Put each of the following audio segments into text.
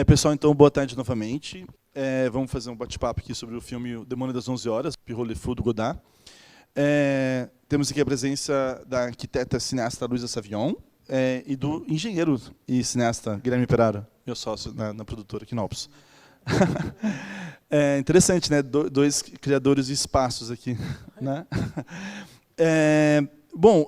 Pessoal, então, boa tarde novamente. Vamos fazer um bate-papo aqui sobre o filme O Demônio das 11 Horas, Pierrot Le Fou, do Godard. Temos aqui a presença da arquiteta cineasta Luísa Savion e do engenheiro e cineasta Guilherme Perara, meu sócio na produtora Quinopus. Interessante, né? Dois criadores de espaços aqui. Né? Bom,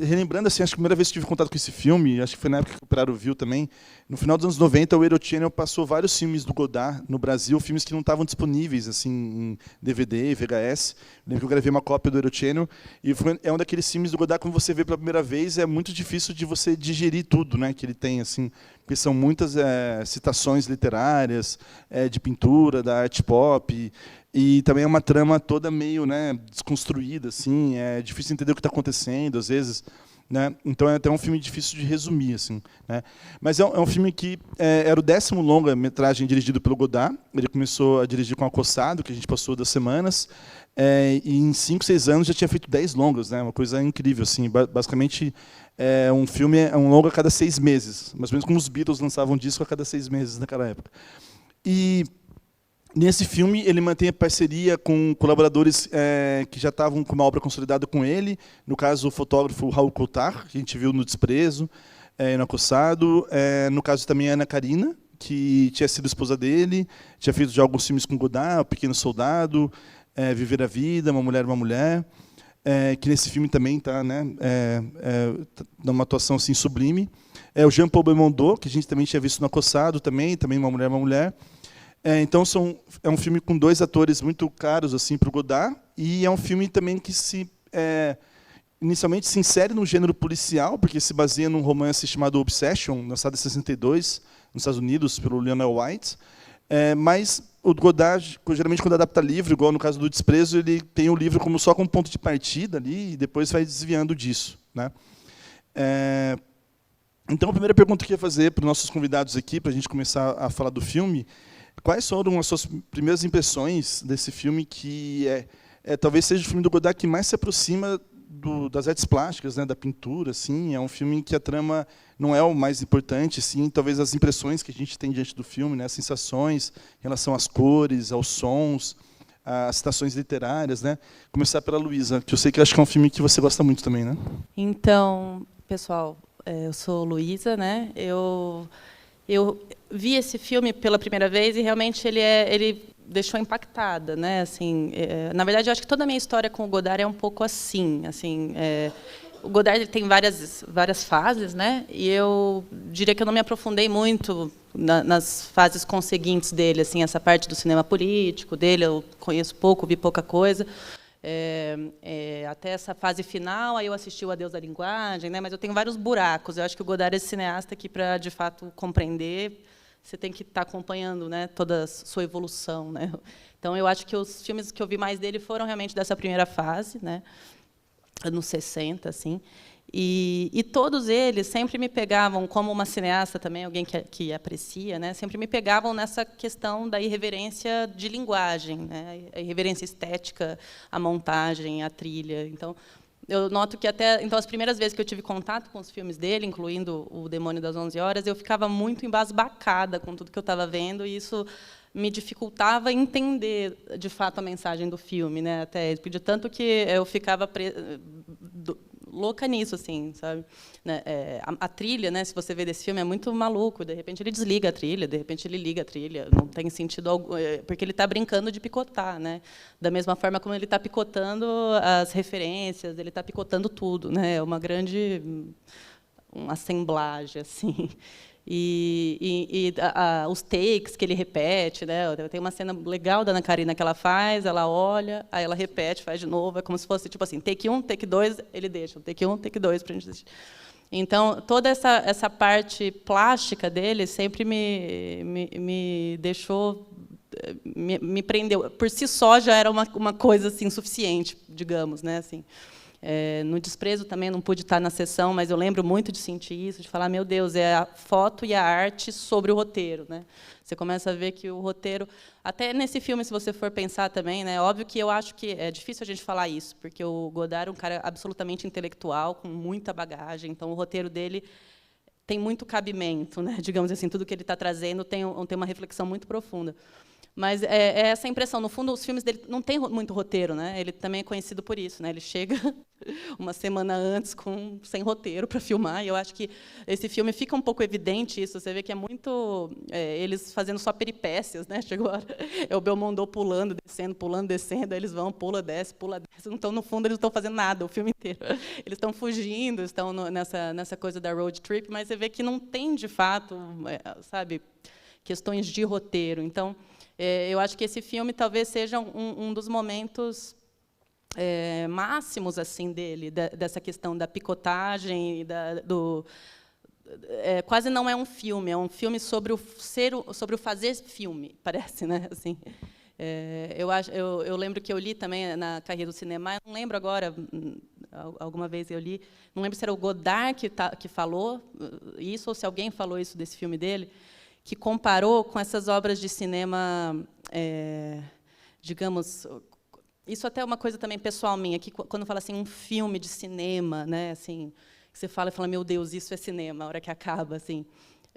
relembrando, assim, acho que a primeira vez que tive contato com esse filme, acho que foi na época que o Peraro viu também, no final dos anos 90, o Eurochannel passou vários filmes do Godard no Brasil, filmes que não estavam disponíveis assim, em DVD, VHS. Eu lembro que eu gravei uma cópia do Eurochannel, e é um daqueles filmes do Godard, quando você vê pela primeira vez, é muito difícil de você digerir tudo, né, que ele tem, assim, porque são muitas citações literárias, de pintura, da arte pop, e também é uma trama toda meio, né, desconstruída, assim, é difícil entender o que está acontecendo, às vezes. Né? Então é até um filme difícil de resumir. Assim, né? Mas é um filme que era o 10º longa-metragem dirigido pelo Godard. Ele começou a dirigir com Acossado, que a gente passou 2 semanas, e em 5, 6 anos já tinha feito 10 longas, né? Uma coisa incrível. Assim, basicamente, um filme é um longa a cada 6 meses, mais ou menos como os Beatles lançavam um disco a cada 6 meses naquela época. E nesse filme, ele mantém a parceria com colaboradores que já estavam com uma obra consolidada com ele. No caso, o fotógrafo Raul Coutard, que a gente viu no Desprezo, no Acossado. No caso, também a Ana Karina, que tinha sido esposa dele, tinha feito já alguns filmes com Godard, O Pequeno Soldado, Viver a Vida, Uma Mulher, Uma Mulher, que nesse filme também está, né, numa atuação assim, sublime. O Jean-Paul Belmondo, que a gente também tinha visto no Acossado, também Uma Mulher, Uma Mulher. Então é um filme com 2 atores muito caros assim para o Godard, e é um filme também que inicialmente se insere no gênero policial, porque se baseia num romance chamado Obsession, lançado em 62 nos Estados Unidos pelo Lionel White. Mas o Godard, geralmente quando adapta livro, igual no caso do Desprezo, ele tem o livro só como ponto de partida ali, e depois vai desviando disso, né? Então a primeira pergunta que eu ia fazer para os nossos convidados aqui, para a gente começar a falar do filme: quais foram as suas primeiras impressões desse filme, que talvez seja o filme do Godard que mais se aproxima das artes plásticas, né, da pintura? Assim, é um filme que a trama não é o mais importante, sim, talvez as impressões que a gente tem diante do filme, né, as sensações em relação às cores, aos sons, às citações literárias. Né? Começar pela Luísa, que eu sei que acho que é um filme que você gosta muito também. Né? Então, pessoal, eu sou Luísa, né? Eu vi esse filme pela primeira vez e realmente ele deixou impactada, né? Assim, na verdade, eu acho que toda a minha história com o Godard é um pouco assim. O Godard ele tem várias fases, né? E eu diria que eu não me aprofundei muito nas fases conseguintes dele, assim, essa parte do cinema político dele eu conheço pouco, vi pouca coisa. Até essa fase final, aí eu assisti o Adeus da Linguagem, né? Mas eu tenho vários buracos. Eu acho que o Godard é esse cineasta que, para de fato compreender, você tem que estar acompanhando, né, toda a sua evolução, né? Então eu acho que os filmes que eu vi mais dele foram realmente dessa primeira fase, né, anos 60, assim. E todos eles sempre me pegavam, como uma cineasta também, alguém que aprecia, né, sempre me pegavam nessa questão da irreverência de linguagem, né, a irreverência estética, a montagem, a trilha. Então, eu noto que as primeiras vezes que eu tive contato com os filmes dele, incluindo O Demônio das 11 Horas, eu ficava muito embasbacada com tudo que eu estava vendo, e isso me dificultava entender, de fato, a mensagem do filme, né? Até de tanto que eu ficava louca nisso, assim, sabe? Né? A trilha, né? Se você vê desse filme, é muito maluco. De repente ele desliga a trilha, de repente ele liga a trilha. Não tem sentido algum, porque ele está brincando de picotar, né? Da mesma forma como ele está picotando as referências, ele está picotando tudo, né? É uma grande uma assemblagem, assim. Os takes que ele repete, né? Tem uma cena legal da Ana Karina que ela faz, ela olha, aí ela repete, faz de novo, é como se fosse tipo assim, take 1, take 2, ele deixa, take 1, take 2 para a gente assistir. Então toda essa parte plástica dele sempre me deixou, me prendeu. Por si só já era uma coisa assim suficiente, digamos, né? Assim. No Desprezo também não pude estar na sessão, mas eu lembro muito de sentir isso, de falar, meu Deus, é a foto e a arte sobre o roteiro, né? Você começa a ver que o roteiro, até nesse filme, se você for pensar também, né, óbvio que eu acho que é difícil a gente falar isso, porque o Godard é um cara absolutamente intelectual, com muita bagagem, então o roteiro dele tem muito cabimento, né? Digamos assim, tudo que ele está trazendo tem uma reflexão muito profunda. Mas é essa impressão. No fundo, os filmes dele não têm muito roteiro, né? Ele também é conhecido por isso, né? Ele chega uma semana antes sem roteiro para filmar. E eu acho que esse filme fica um pouco evidente isso. Você vê que é muito eles fazendo só peripécias, né? Chegou a hora, é o Belmondo pulando, descendo. Aí eles vão, pula, desce. Então, no fundo, eles não estão fazendo nada o filme inteiro. Eles estão fugindo, estão nessa coisa da road trip, mas você vê que não tem, de fato, sabe, questões de roteiro. Então, eu acho que esse filme talvez seja um dos momentos máximos assim dele, dessa questão da picotagem, quase não é um filme sobre sobre o fazer filme, parece, né? Assim, eu lembro que eu li também na Carreira do Cinema, eu não lembro agora, alguma vez eu li, não lembro se era o Godard que falou isso ou se alguém falou isso desse filme dele, que comparou com essas obras de cinema, digamos, isso até é uma coisa também pessoal minha, que quando fala assim um filme de cinema, né, assim, que você fala, meu Deus, isso é cinema, a hora que acaba, assim.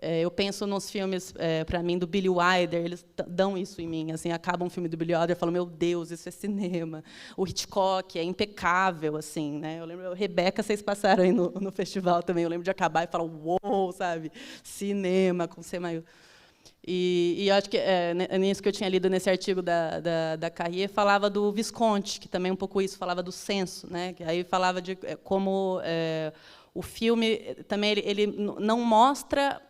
Eu penso nos filmes, para mim, do Billy Wilder, eles dão isso em mim, assim, acaba um filme do Billy Wilder, eu falo, meu Deus, isso é cinema. O Hitchcock é impecável, assim, né? Eu lembro, Rebeca, vocês passaram aí no festival também, eu lembro de acabar e falar, uou, sabe? Cinema com C maiúsculo. E eu acho que nisso que eu tinha lido nesse artigo da Carrier, falava do Visconti, que também é um pouco isso, falava do senso, né? Que aí falava de como o filme também ele não mostra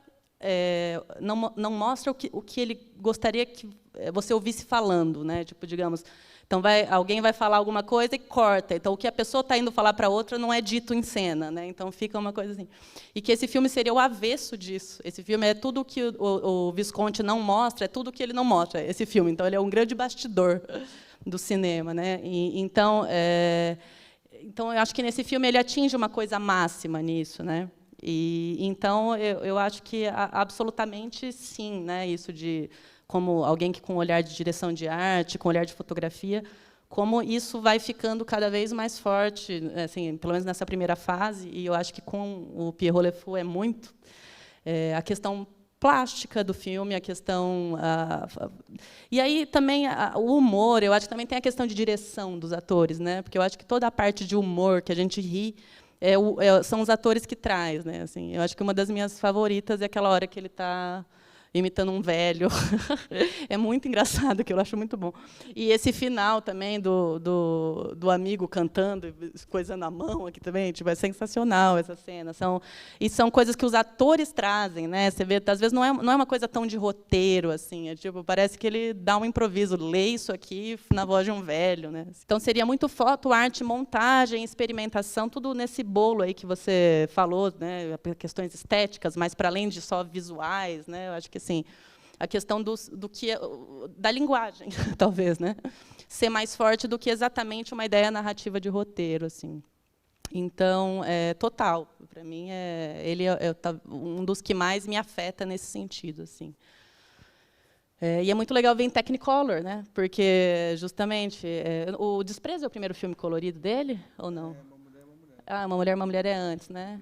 não mostra o que ele gostaria que você ouvisse falando, né? Tipo, digamos, então alguém vai falar alguma coisa e corta. Então, o que a pessoa está indo falar para a outra não é dito em cena, né? Então, fica uma coisa assim. E que esse filme seria o avesso disso. Esse filme é tudo o que o Visconti não mostra, é tudo o que ele não mostra, esse filme. Então, ele é um grande bastidor do cinema, né? Então, eu acho que, nesse filme, ele atinge uma coisa máxima nisso, né? Então, eu acho que, absolutamente, sim, né? Isso de como alguém que com olhar de direção de arte, com olhar de fotografia, como isso vai ficando cada vez mais forte, assim, pelo menos nessa primeira fase, e eu acho que com o Pierrot Le Fou é muito a questão plástica do filme, a questão e aí também o humor, eu acho que também tem a questão de direção dos atores, né? Porque eu acho que toda a parte de humor que a gente ri são os atores que traz, né? Assim, eu acho que uma das minhas favoritas é aquela hora que ele está imitando um velho. É muito engraçado, que eu acho muito bom. E esse final também do amigo cantando, coisando a mão aqui também, tipo, é sensacional essa cena. São coisas que os atores trazem, né? Você vê, às vezes não é uma coisa tão de roteiro assim, tipo, parece que ele dá um improviso, lê isso aqui na voz de um velho, né? Então seria muito foto, arte, montagem, experimentação, tudo nesse bolo aí que você falou, né? Questões estéticas, mas para além de só visuais, né? Eu acho que assim, a questão da linguagem, talvez, né? Ser mais forte do que exatamente uma ideia narrativa de roteiro, assim. Então, total, para mim ele é um dos que mais me afeta nesse sentido, assim. E é muito legal ver em Technicolor, né? Porque justamente o Desprezo é o primeiro filme colorido dele ou não? Uma Mulher é antes, né?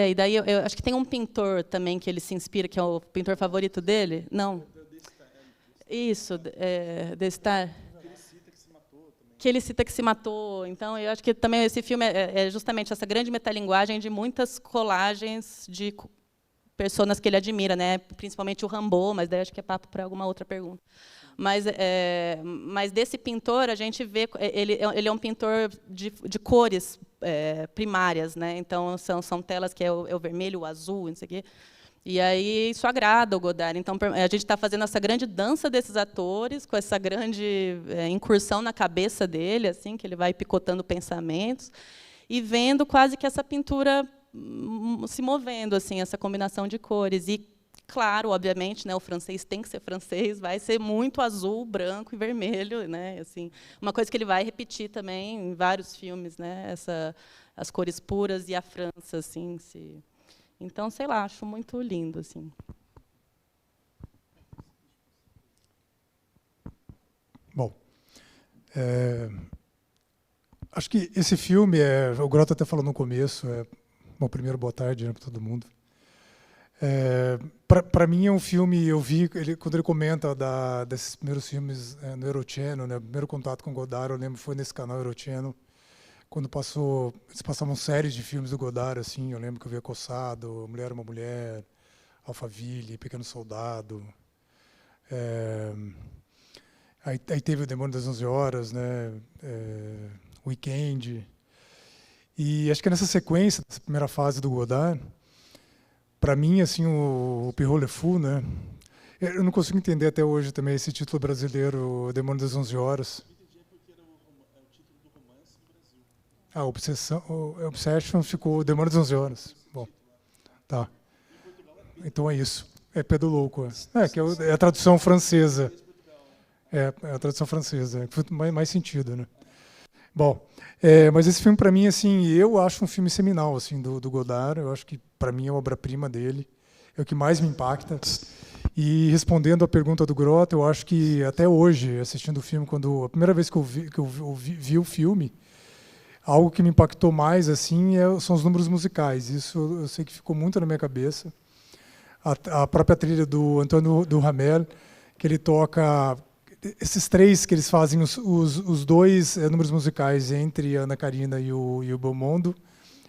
E daí eu acho que tem um pintor também que ele se inspira, que é o pintor favorito dele. Não. Isso, Destar. Que ele cita que se matou. Então, eu acho que também esse filme é justamente essa grande metalinguagem de muitas colagens de personas que ele admira, né? Principalmente o Rimbaud, mas daí acho que é papo para alguma outra pergunta. Mas desse pintor a gente vê ele é um pintor de cores primárias, né? Então são telas que é o vermelho, o azul, não sei o quê. E aí isso agrada o Godard. Então a gente está fazendo essa grande dança desses atores, com essa grande incursão na cabeça dele, assim, que ele vai picotando pensamentos e vendo quase que essa pintura se movendo, assim, essa combinação de cores. E claro, obviamente, né, o francês tem que ser francês, vai ser muito azul, branco e vermelho, né? Assim, uma coisa que ele vai repetir também em vários filmes, né? As cores puras e a França, assim, Então, sei lá, acho muito lindo, assim. Bom, acho que esse filme, o Grota até falou no começo, Bom, primeiro, boa tarde, né, para todo mundo. Para mim é um filme, eu vi quando ele comenta desses primeiros filmes no Eurochannel, né, o primeiro contato com Godard, eu lembro foi nesse canal Eurochannel, quando eles passavam séries de filmes do Godard, assim, eu lembro que eu via Cossado, Mulher é uma Mulher, Alphaville, Pequeno Soldado. Aí teve o Demônio das 11 Horas, né, Weekend. E acho que nessa sequência, dessa primeira fase do Godard, para mim, assim, o Pierrot Le Fou, né, eu não consigo entender até hoje também esse título brasileiro, O Demônio das 11 Horas. A Obsession ficou O Demônio das 11 Horas. Bom, tá. Então é isso. É Pé do Louco. Que é a tradução francesa. É a tradução francesa. Que faz mais sentido, né? Bom, mas esse filme, para mim, assim, eu acho um filme seminal assim, do Godard. Eu acho que, para mim, é a obra-prima dele. É o que mais me impacta. E, respondendo à pergunta do Grota, eu acho que, até hoje, assistindo o filme, a primeira vez que eu vi o filme, algo que me impactou mais assim são os números musicais. Isso eu sei que ficou muito na minha cabeça. A própria trilha do Antônio Duhamel, que ele toca esses três que eles fazem os dois números musicais entre a Ana Karina e o Belmondo,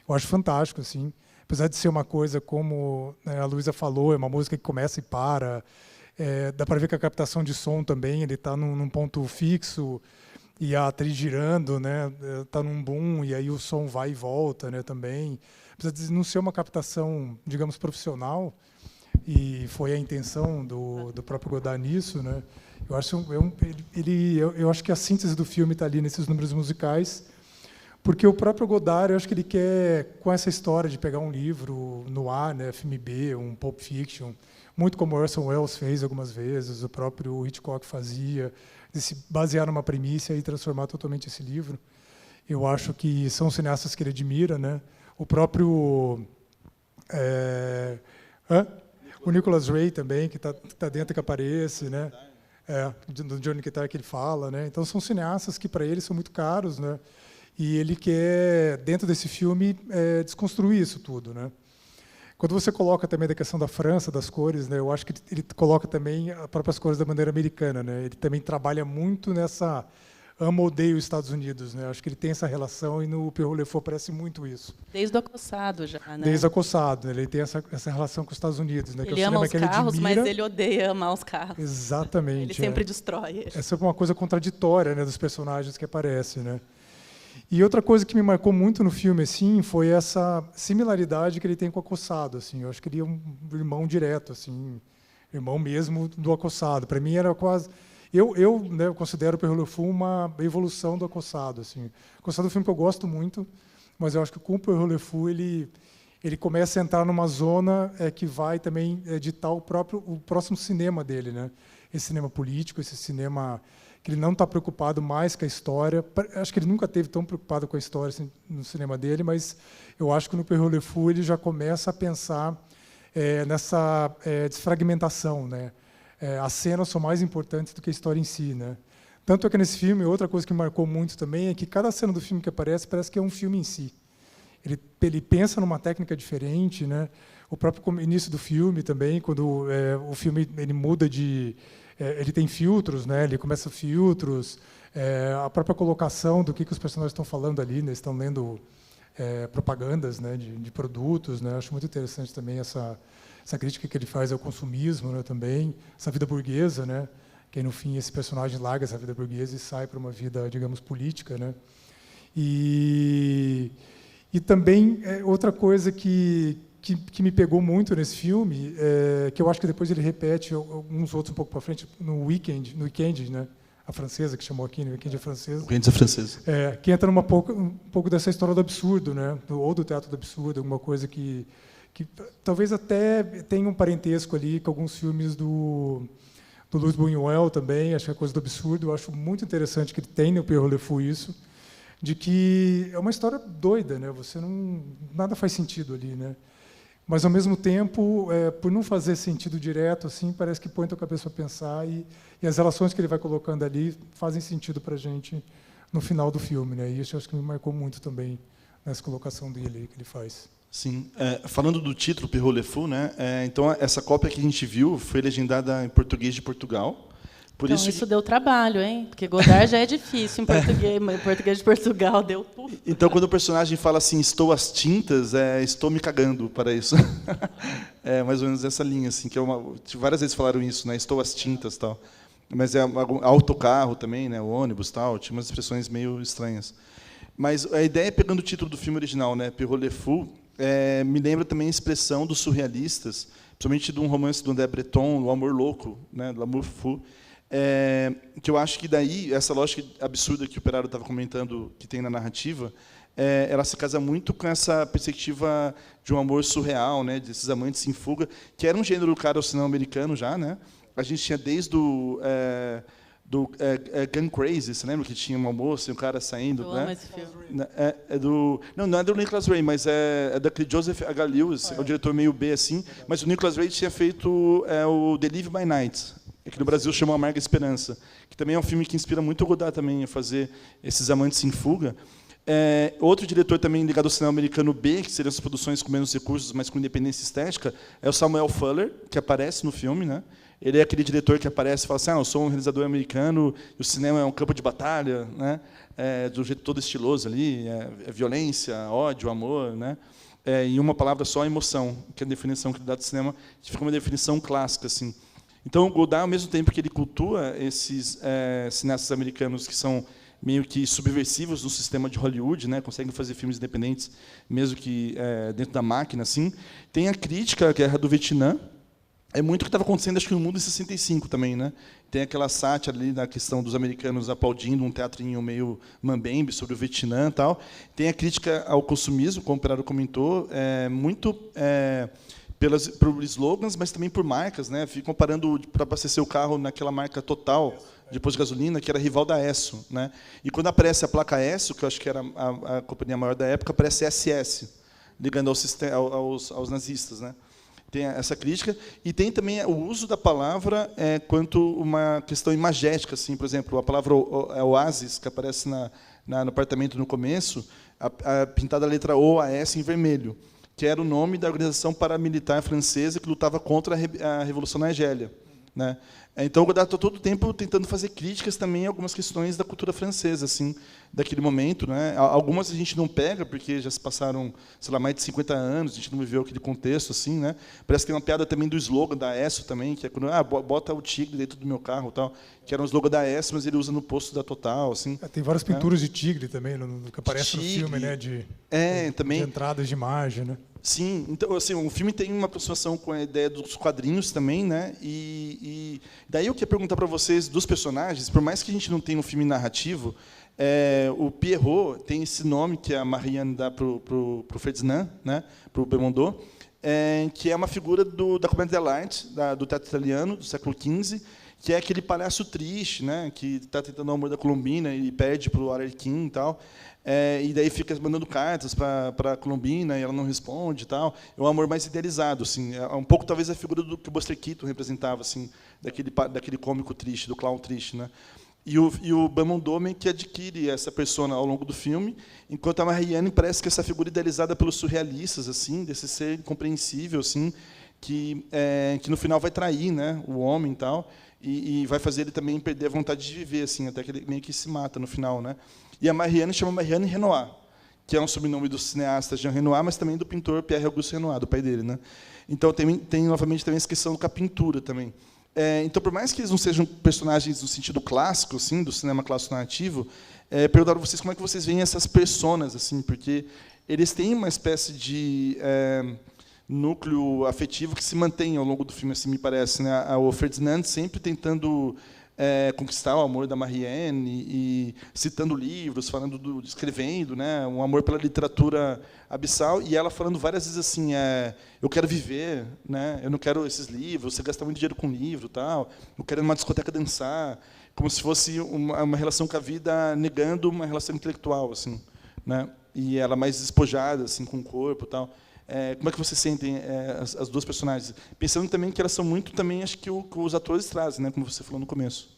eu acho fantástico, assim. Apesar de ser uma coisa como, né, a Luísa falou, é uma música que começa e para. Dá para ver que a captação de som também, ele está num ponto fixo e a atriz girando, né, está num boom e aí o som vai e volta, né, também. Apesar de não ser uma captação, digamos, profissional, e foi a intenção do próprio Godard nisso, né? Eu acho que a síntese do filme está ali nesses números musicais, porque o próprio Godard, eu acho que ele quer, com essa história de pegar um livro no ar, né, filme B, um Pulp Fiction, muito como Orson Welles fez algumas vezes, o próprio Hitchcock fazia, de se basear numa premissa e transformar totalmente esse livro. Eu acho que são cineastas que ele admira, né? O próprio o Nicholas Ray também, que está dentro, que aparece, né? Do Johnny Guitar que ele fala, né? Então são cineastas que para ele são muito caros, né? E ele quer, dentro desse filme, desconstruir isso tudo, né? Quando você coloca também da questão da França, das cores, né? Eu acho que ele coloca também as próprias cores da bandeira americana, né? Ele também trabalha muito nessa ama ou odeia os Estados Unidos, né? Acho que ele tem essa relação e no Pierrot Le Fou parece muito isso. Desde o Acossado já, né? Desde o Acossado, né? Ele tem essa relação com os Estados Unidos, né? Ele ama os carros, mas ele odeia amar os carros. Exatamente. Ele sempre destrói eles. Essa é uma coisa contraditória, né, dos personagens que aparecem, né? E outra coisa que me marcou muito no filme, assim, foi essa similaridade que ele tem com o Acossado, assim. Eu acho que ele é um irmão direto, assim, irmão mesmo do Acossado. Para mim era quase... né, eu considero o Pierrot Le Fou uma evolução do Acossado, assim. O Acossado é um filme que eu gosto muito, mas eu acho que com o Pierrot Le Fou ele começa a entrar numa zona que vai também ditar o próximo cinema dele, né? Esse cinema político, esse cinema que ele não está preocupado mais com a história. Acho que ele nunca esteve tão preocupado com a história assim, no cinema dele, mas eu acho que no Pierrot Le Fou ele já começa a pensar nessa desfragmentação, né? As cenas são mais importantes do que a história em si, né? Tanto é que nesse filme, outra coisa que me marcou muito também é que cada cena do filme que aparece parece que é um filme em si. Ele pensa numa técnica diferente, né? O próprio início do filme também, quando o filme ele muda de... ele tem filtros, né? Ele começa filtros, a própria colocação do que os personagens estão falando ali, né? Estão lendo propagandas, né? de produtos, né? Acho muito interessante também essa crítica que ele faz ao consumismo, né? Também essa vida burguesa, né? Que aí, no fim esse personagem larga essa vida burguesa e sai para uma vida, digamos, política, né? E também outra coisa que me pegou muito nesse filme, que eu acho que depois ele repete alguns outros um pouco para frente no Weekend, né? A francesa que chamou aqui, no Weekend é francesa. Weekend é francesa. Que entra um pouco dessa história do absurdo, né? Ou do teatro do absurdo, alguma coisa que talvez até tenha um parentesco ali com alguns filmes do Luis Buñuel também, acho que é coisa do absurdo. Eu acho muito interessante que ele tem no Pierrot Le Fou isso, de que é uma história doida, né? Nada faz sentido ali, né? Mas ao mesmo tempo, por não fazer sentido direto, assim, parece que põe a tua cabeça para pensar e as relações que ele vai colocando ali fazem sentido para a gente no final do filme, né? E isso eu acho que me marcou muito também nessa colocação dele que ele faz. Sim. Falando do título, Pierrot Le Fou, né? Então, essa cópia que a gente viu foi legendada em português de Portugal. Por Então, isso deu trabalho, hein? Porque Godard já é difícil em português, mas em português de Portugal deu tudo. Então, quando o personagem fala assim, estou às tintas, estou me cagando para isso. É mais ou menos essa linha, assim, que várias vezes falaram isso, né? Estou às tintas, tal. Mas autocarro também, né? O ônibus, tal. Tinha umas expressões meio estranhas. Mas a ideia, pegando o título do filme original, né? Pierrot Le Fou, me lembra também a expressão dos surrealistas, principalmente de um romance do André Breton, O Amor Louco, né? Do Amour Fou. Que eu acho que daí, essa lógica absurda que o Pereira estava comentando, que tem na narrativa, ela se casa muito com essa perspectiva de um amor surreal, né? Desses amantes em fuga, que era um gênero caro ao cinema americano já, né? A gente tinha desde o Gun Crazy, você lembra que tinha uma moça e um cara saindo? Eu amo esse filme. Não é do Nicholas Ray, mas é daquele Joseph H. Lewis, é um diretor meio B, assim, mas o Nicholas Ray tinha feito o The Live by Night, que no Brasil chamou Amarga Esperança, que também é um filme que inspira muito o Godard também a fazer esses amantes em fuga. Outro diretor também ligado ao cinema americano B, que seriam as produções com menos recursos, mas com independência estética, é o Samuel Fuller, que aparece no filme, né? Ele é aquele diretor que aparece e fala assim, eu sou um realizador americano, e o cinema é um campo de batalha, né? De um jeito todo estiloso ali, violência, ódio, amor, né? Em uma palavra só, emoção, que é a definição que ele dá do cinema, que fica uma definição clássica, assim. Então, o Godard, ao mesmo tempo que ele cultua esses cineastas americanos que são meio que subversivos no sistema de Hollywood, né, conseguem fazer filmes independentes, mesmo que dentro da máquina, assim, tem a crítica à Guerra do Vietnã. É muito o que estava acontecendo, acho que no mundo em 65 também, né? Tem aquela sátira ali na questão dos americanos aplaudindo um teatrinho meio mambembe sobre o Vietnã e tal. Tem a crítica ao consumismo, como o Peraro comentou, muito por slogans, mas também por marcas, né? Fico comparando para abastecer o carro naquela marca Total, de posto de gasolina, que era rival da Esso, né? E quando aparece a placa Esso, que eu acho que era a companhia maior da época, aparece SS, ligando aos nazistas, né? Tem essa crítica, e tem também o uso da palavra quanto uma questão imagética, assim, por exemplo, a palavra oásis, que aparece no apartamento no começo, pintada a letra OAS em vermelho, que era o nome da organização paramilitar francesa que lutava contra a Revolução na Argélia, né? Então, o Godard está todo o tempo tentando fazer críticas também a algumas questões da cultura francesa, assim, daquele momento, né? Algumas a gente não pega, porque já se passaram, sei lá, mais de 50 anos, a gente não viveu aquele contexto, assim, né? Parece que tem uma piada também do slogan da Esso também, que é quando bota o tigre dentro do meu carro, tal, que era um slogan da Esso, mas ele usa no posto da Total, assim. Tem várias pinturas de tigre também, que aparece no filme, né? Também. De entradas de imagem, né? Sim, então assim, o filme tem uma aproximação com a ideia dos quadrinhos também, né? E daí eu queria perguntar para vocês dos personagens, por mais que a gente não tenha um filme narrativo, o Pierrot tem esse nome que a Marianne dá para o Ferdinand, né? Para o Belmondo, que é uma figura da comédia dell'arte, do teatro italiano do século XV, que é aquele palhaço triste, né? Que está tentando o amor da Colombina e pede para o Arlequim e tal. E daí fica mandando cartas para a Colombina e ela não responde e tal. É um amor mais idealizado, assim. É um pouco talvez a figura do que o Buster Keaton representava, assim, daquele cômico triste, do clown triste, né? E o Belmondo que adquire essa persona ao longo do filme, enquanto a Marianne parece que essa figura idealizada pelos surrealistas, assim, desse ser incompreensível, assim, que no final vai trair, né, o homem e tal, e vai fazer ele também perder a vontade de viver, assim, até que ele meio que se mata no final, né? E a Marianne chama Marianne Renoir, que é um sobrenome do cineasta Jean Renoir, mas também do pintor Pierre Auguste Renoir, do pai dele, né? Então tem novamente também essa questão com a pintura também. Então, por mais que eles não sejam personagens no sentido clássico, assim, do cinema clássico narrativo, perguntaram a vocês como é que vocês veem essas personas, assim, porque eles têm uma espécie de núcleo afetivo que se mantém ao longo do filme, assim, me parece, né? O Ferdinand sempre tentando conquistar o amor da Marianne e citando livros, escrevendo, né, um amor pela literatura abissal, e ela falando várias vezes assim, eu quero viver, né, eu não quero esses livros, você gasta muito dinheiro com livro, tal, eu quero ir numa discoteca dançar, como se fosse uma relação com a vida negando uma relação intelectual, assim, né, e ela mais despojada, assim, com o corpo, tal. Como é que vocês sentem as duas personagens? Pensando também que elas são muito também, acho que os atores trazem, né, como você falou no começo.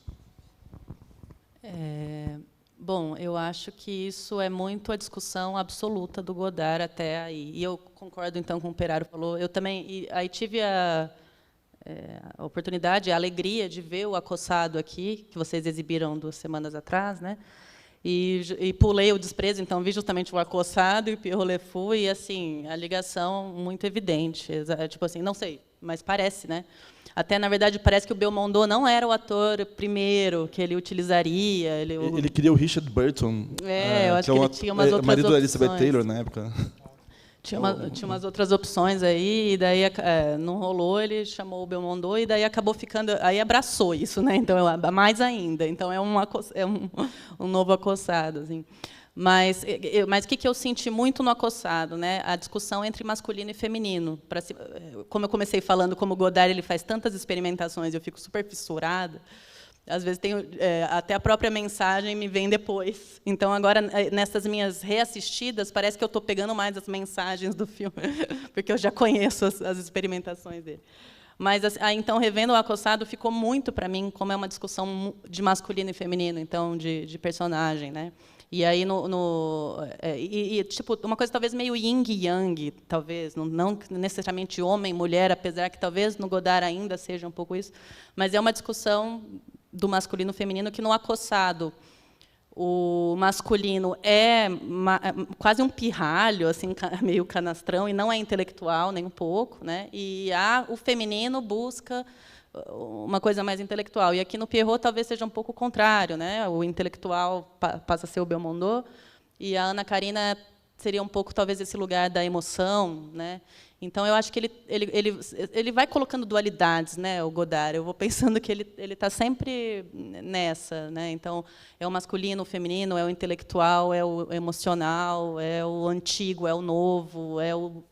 Bom, eu acho que isso é muito a discussão absoluta do Godard até aí. E eu concordo, então, com o Peraro falou. Eu também aí tive a oportunidade, a alegria de ver o Acossado aqui, que vocês exibiram 2 semanas atrás, né? E pulei o Desprezo, então vi justamente o Acossado e o Pierrot Le Fou, e assim, a ligação muito evidente. Tipo assim, não sei, mas parece, né? Até, na verdade, parece que o Belmondo não era o ator primeiro que ele utilizaria. Ele queria o Richard Burton, eu acho que ele tinha umas outras marido da opções. Elizabeth Taylor na época. Tinha umas outras opções aí, e daí não rolou, ele chamou o Belmondo, e daí acabou ficando... Aí abraçou isso, né? Então, mais ainda. Então, é um novo Acossado. Assim. Mas o que eu senti muito no Acossado? Né? A discussão entre masculino e feminino. Como eu comecei falando, como o Godard ele faz tantas experimentações, eu fico super fissurada, às vezes até a própria mensagem me vem depois. Então, agora, nessas minhas reassistidas, parece que eu estou pegando mais as mensagens do filme, porque eu já conheço as experimentações dele. Mas, então, revendo o Acossado, ficou muito, para mim, como é uma discussão de masculino e feminino, então, de personagem. Né? E aí, tipo, uma coisa talvez meio yin e yang, talvez, não necessariamente homem e mulher, apesar que talvez no Godard ainda seja um pouco isso, mas é uma discussão do masculino e feminino, que no Acossado o masculino é quase um pirralho, assim, meio canastrão, e não é intelectual nem um pouco, né? E o feminino busca uma coisa mais intelectual. E aqui no Pierrot talvez seja um pouco o contrário, né? O intelectual passa a ser o Belmondo, e a Ana Karina seria um pouco talvez esse lugar da emoção, né? Então, eu acho que ele vai colocando dualidades, né, o Godard. Eu vou pensando que ele está sempre nessa. Né? Então, é o masculino, o feminino, é o intelectual, é o emocional, é o antigo, é o novo, é o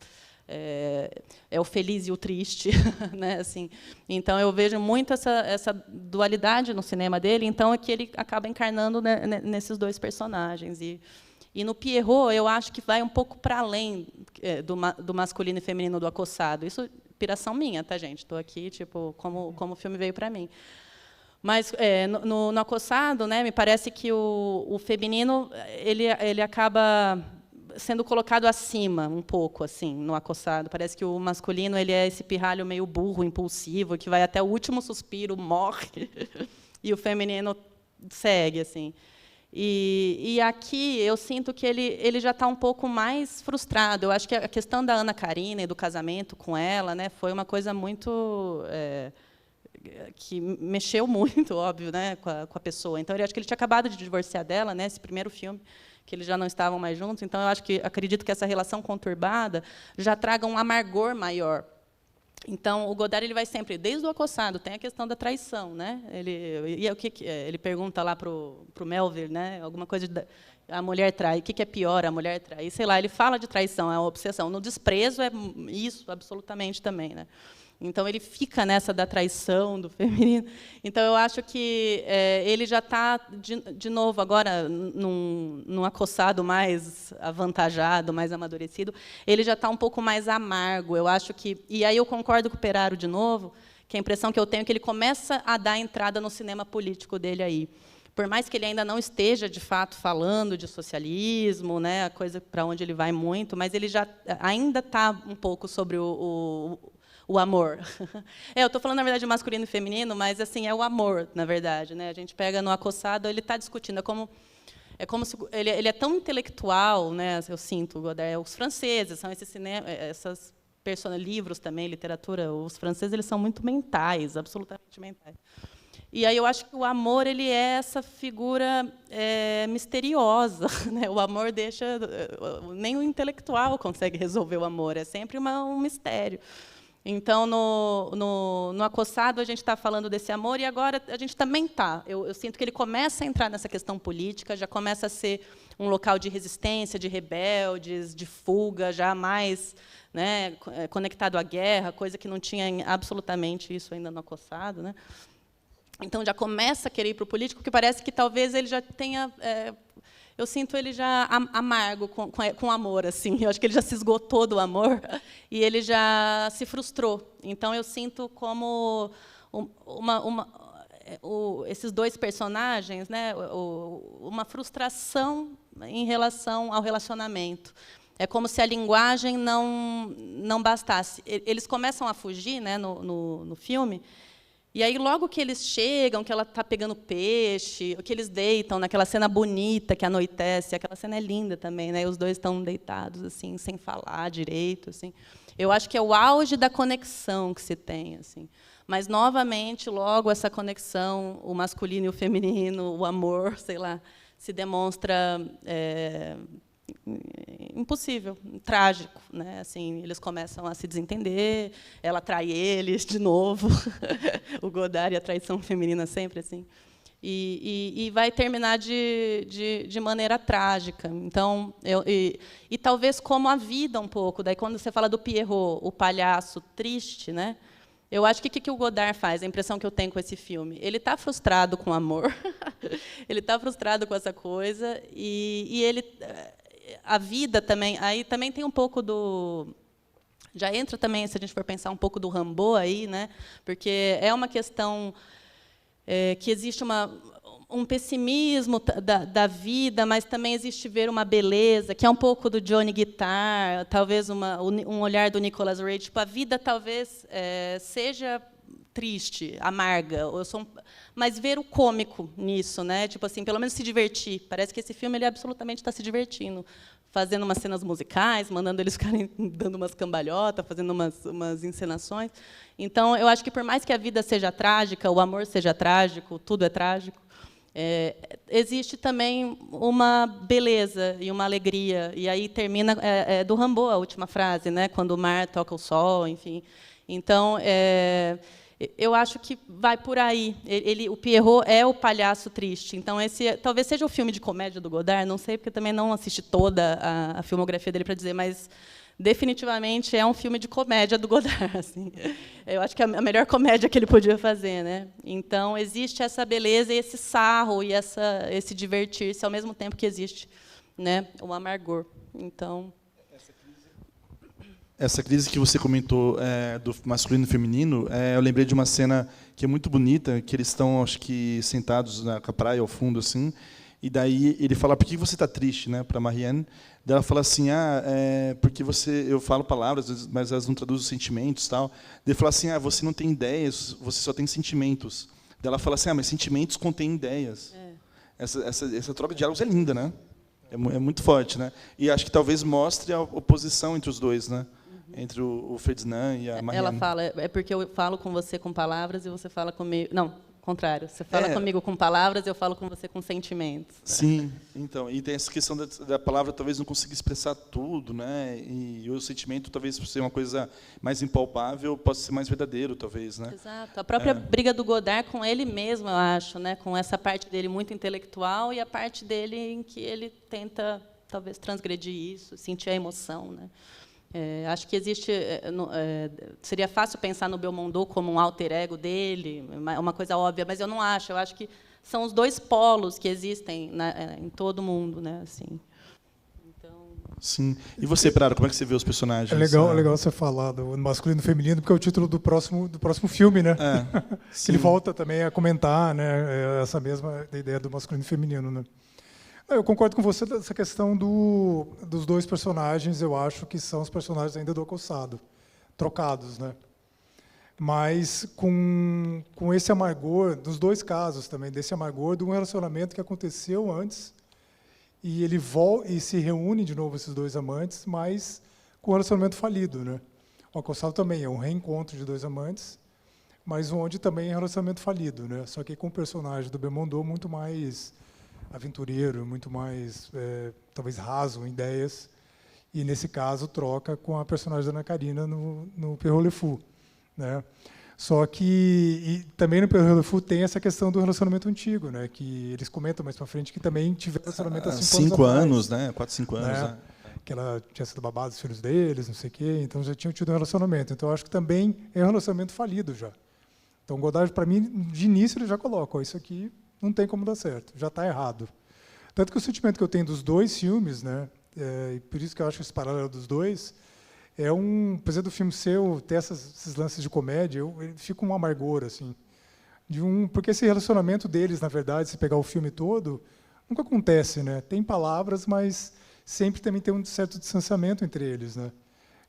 feliz e o triste. Né? Assim, então, eu vejo muito essa dualidade no cinema dele, então é que ele acaba encarnando, né, nesses 2 personagens. E no Pierrot, eu acho que vai um pouco para além do masculino e feminino do Acossado. Isso é piração minha, tá, gente? Estou aqui, tipo, como o filme veio para mim. Mas no Acossado, né, me parece que o feminino ele acaba sendo colocado acima um pouco, assim, no Acossado. Parece que o masculino ele é esse pirralho meio burro, impulsivo, que vai até o último suspiro, morre, e o feminino segue, assim. E aqui eu sinto que ele já está um pouco mais frustrado. Eu acho que a questão da Ana Karina e do casamento com ela, né, foi uma coisa muito que mexeu muito, óbvio, né, com a pessoa. Então, eu acho que ele tinha acabado de divorciar dela, né, esse primeiro filme, que eles já não estavam mais juntos. Então, eu acredito que essa relação conturbada já traga um amargor maior. Então, o Godard ele vai sempre, desde o Acossado, tem a questão da traição, né? Ele pergunta lá para o Melville, né? Alguma coisa a mulher trai, o que é pior, a mulher trai? Sei lá, ele fala de traição, é uma obsessão. No Desprezo é isso, absolutamente também, né? Então, ele fica nessa da traição do feminino. Então, eu acho que ele já está, de novo, agora, num Acossado mais avantajado, mais amadurecido, ele já está um pouco mais amargo. Eu acho que... E aí eu concordo com o Peraro, de novo, que a impressão que eu tenho é que ele começa a dar entrada no cinema político dele aí. Por mais que ele ainda não esteja, de fato, falando de socialismo, né, a coisa para onde ele vai muito, mas ele já ainda está um pouco sobre o amor. Eu estou falando, na verdade, de masculino e feminino, mas assim é o amor, na verdade. Né? A gente pega no Acossado, ele está discutindo. É como se ele é tão intelectual, né? Eu sinto, Godard. Os franceses são esses livros também, literatura. Os franceses eles são muito mentais, absolutamente mentais. E aí eu acho que o amor ele é essa figura misteriosa. Né? O amor deixa... Nem o intelectual consegue resolver o amor, é sempre um mistério. Então, no Acossado, a gente está falando desse amor, e agora a gente também está. Eu sinto que ele começa a entrar nessa questão política, já começa a ser um local de resistência, de rebeldes, de fuga, já mais, né, conectado à guerra, coisa que não tinha absolutamente isso ainda no Acossado. Né? Então, já começa a querer ir para o político, porque parece que talvez ele já tenha... eu sinto ele já amargo com amor, assim. Eu acho que ele já se esgotou do amor e ele já se frustrou. Então, eu sinto como esses dois personagens, né, uma frustração em relação ao relacionamento. É como se a linguagem não bastasse. Eles começam a fugir, né, no filme, e aí, logo que eles chegam, que ela está pegando peixe, que eles deitam naquela cena bonita que anoitece, aquela cena é linda também, né? Os dois estão deitados assim, sem falar direito, assim. Eu acho que é o auge da conexão que se tem, assim. Mas novamente, logo essa conexão, o masculino e o feminino, o amor, sei lá, se demonstra impossível, trágico, né? Assim, eles começam a se desentender, ela trai eles de novo, o Godard e a traição feminina sempre assim, e vai terminar de maneira trágica. Então, e talvez como a vida um pouco. Daí, quando você fala do Pierrot, o palhaço triste, né? Eu acho que o que o Godard faz, a impressão que eu tenho com esse filme, ele está frustrado com o amor, ele está frustrado com essa coisa, e ele, a vida também, aí também tem um pouco do, já entra também, se a gente for pensar um pouco do Rimbaud aí, né? Porque é uma questão que existe um pessimismo da vida, mas também existe ver uma beleza, que é um pouco do Johnny Guitar, talvez um olhar do Nicolas Ray. Tipo, a vida talvez seja triste, amarga, mas ver o cômico nisso, né? Tipo assim, pelo menos se divertir. Parece que esse filme ele absolutamente está se divertindo, fazendo umas cenas musicais, mandando eles ficarem dando umas cambalhotas, fazendo umas encenações. Então, eu acho que por mais que a vida seja trágica, o amor seja trágico, tudo é trágico, existe também uma beleza e uma alegria. E aí termina do Rimbaud a última frase, né? Quando o mar toca o sol, enfim. Então, eu acho que vai por aí. O Pierrot é o palhaço triste. Então, esse talvez seja o filme de comédia do Godard, não sei, porque também não assisti toda a filmografia dele para dizer, mas definitivamente é um filme de comédia do Godard. Assim. Eu acho que é a melhor comédia que ele podia fazer, né? Então, existe essa beleza e esse sarro e esse divertir-se ao mesmo tempo que existe, né, o amargor. Então, essa crise que você comentou do masculino e feminino, eu lembrei de uma cena que é muito bonita, que eles estão, acho que, sentados na praia, ao fundo, assim, e daí ele fala: por que você está triste, né, para Marianne? Daí ela fala assim: porque eu falo palavras, mas elas não traduzem sentimentos, tal. Daí ele fala assim: você não tem ideias, você só tem sentimentos. Daí ela fala assim: mas sentimentos contêm ideias. Essa troca de diálogos é linda, né? É muito forte, né? E acho que talvez mostre a oposição entre os dois, né? Entre o Ferdinand e a Marianne. Ela fala: é porque eu falo com você com palavras e você fala comigo... Não, contrário. Você fala comigo com palavras e eu falo com você com sentimentos. Sim, então. E tem essa questão da palavra talvez não consiga expressar tudo, né? E o sentimento, talvez, por ser uma coisa mais impalpável, possa ser mais verdadeiro, talvez, né? Exato. A própria briga do Godard com ele mesmo, eu acho, né? Com essa parte dele muito intelectual e a parte dele em que ele tenta, talvez, transgredir isso, sentir a emoção, né? Acho que existe... seria fácil pensar no Belmondo como um alter ego dele, uma coisa óbvia, mas eu não acho. Eu acho que são os dois polos que existem em todo mundo, né? Assim. Então... Sim. E você, Prado, como é que você vê os personagens? É legal você falar do masculino e feminino, porque é o título do próximo filme, né? Que ele volta também a comentar, né, essa mesma ideia do masculino e feminino, né? Eu concordo com você dessa questão dos dois personagens. Eu acho que são os personagens ainda do Acossado, trocados, né? Mas com esse amargor, dos dois casos também, desse amargor de um relacionamento que aconteceu antes, e ele volta e se reúne de novo esses dois amantes, mas com um relacionamento falido, né? O Acossado também é um reencontro de dois amantes, mas onde também é um relacionamento falido, né? Só que com o personagem do Belmondo muito mais aventureiro, muito mais, talvez, raso em ideias, e, nesse caso, troca com a personagem da Ana Karina no Pierrot Le Fou, né? Só que também no Pierrot Le Fou tem essa questão do relacionamento antigo, né? Que eles comentam mais para frente que também tiveram relacionamento há 5 anos, né? 4, 5 anos, né? Que ela tinha sido babada dos filhos deles, não sei o quê, então já tinham tido um relacionamento. Então, eu acho que também é um relacionamento falido já. Então, Godard, para mim, de início, ele já coloca: isso aqui não tem como dar certo, já está errado. Tanto que o sentimento que eu tenho dos dois filmes, né, e por isso que eu acho esse paralelo dos dois, apesar do filme ter esses lances de comédia, ele fica um amargor, assim. Porque esse relacionamento deles, na verdade, se pegar o filme todo, nunca acontece, né? Tem palavras, mas sempre também tem um certo distanciamento entre eles, né?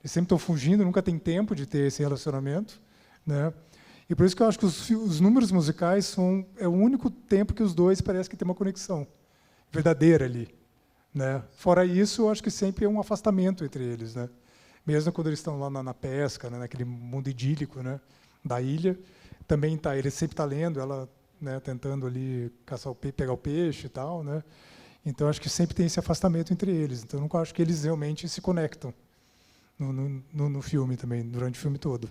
Eles sempre estão fugindo, nunca tem tempo de ter esse relacionamento, né? E por isso que eu acho que os números musicais é o único tempo que os dois parece que tem uma conexão verdadeira ali, né? Fora isso, eu acho que sempre é um afastamento entre eles, né? Mesmo quando eles estão lá na pesca, né? Naquele mundo idílico, né? Da ilha, também ele sempre está lendo, ela, né? Tentando ali pegar o peixe e tal, né? Então acho que sempre tem esse afastamento entre eles. Então eu nunca acho que eles realmente se conectam no filme também, durante o filme todo.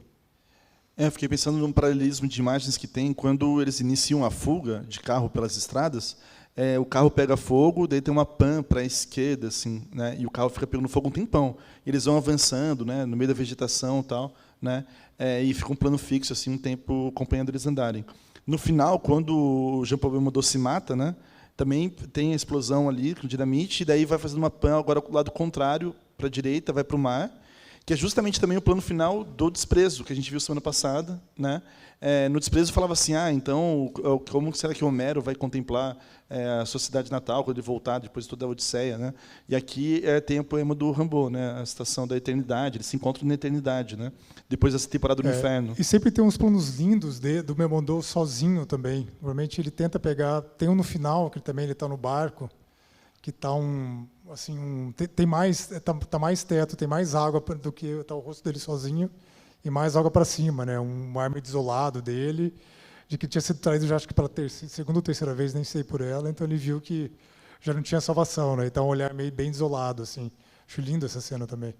Fiquei pensando num paralelismo de imagens que tem quando eles iniciam a fuga de carro pelas estradas. O carro pega fogo, daí tem uma pan para a esquerda, assim, né? E o carro fica pegando fogo um tempão. E eles vão avançando, né? No meio da vegetação e tal, né? E fica um plano fixo, assim, um tempo acompanhando eles andarem. No final, quando o Jean Paul Belmondo se mata, né? Também tem a explosão ali com dinamite, e daí vai fazendo uma pan agora para o lado contrário, para a direita, vai para o mar, que é justamente também o plano final do Desprezo, que a gente viu semana passada, né? No Desprezo falava assim, então, como será que Homero vai contemplar a sua cidade natal quando ele voltar depois de toda a Odisseia, né? E aqui tem o poema do Rimbaud, né? A Estação da Eternidade, eles se encontram na eternidade, né? Depois dessa temporada do inferno. E sempre tem uns planos lindos do Belmondo sozinho também. Normalmente ele tenta pegar, tem um no final que também ele está no barco, que está tem mais tá mais teto, tem mais água do que está o rosto dele sozinho e mais água para cima, né? Um ar meio desolado dele, de que tinha sido traído já acho que pela segunda ou terceira vez, nem sei por ela, então ele viu que já não tinha salvação, né? Então um olhar meio bem desolado, assim. Acho lindo essa cena também.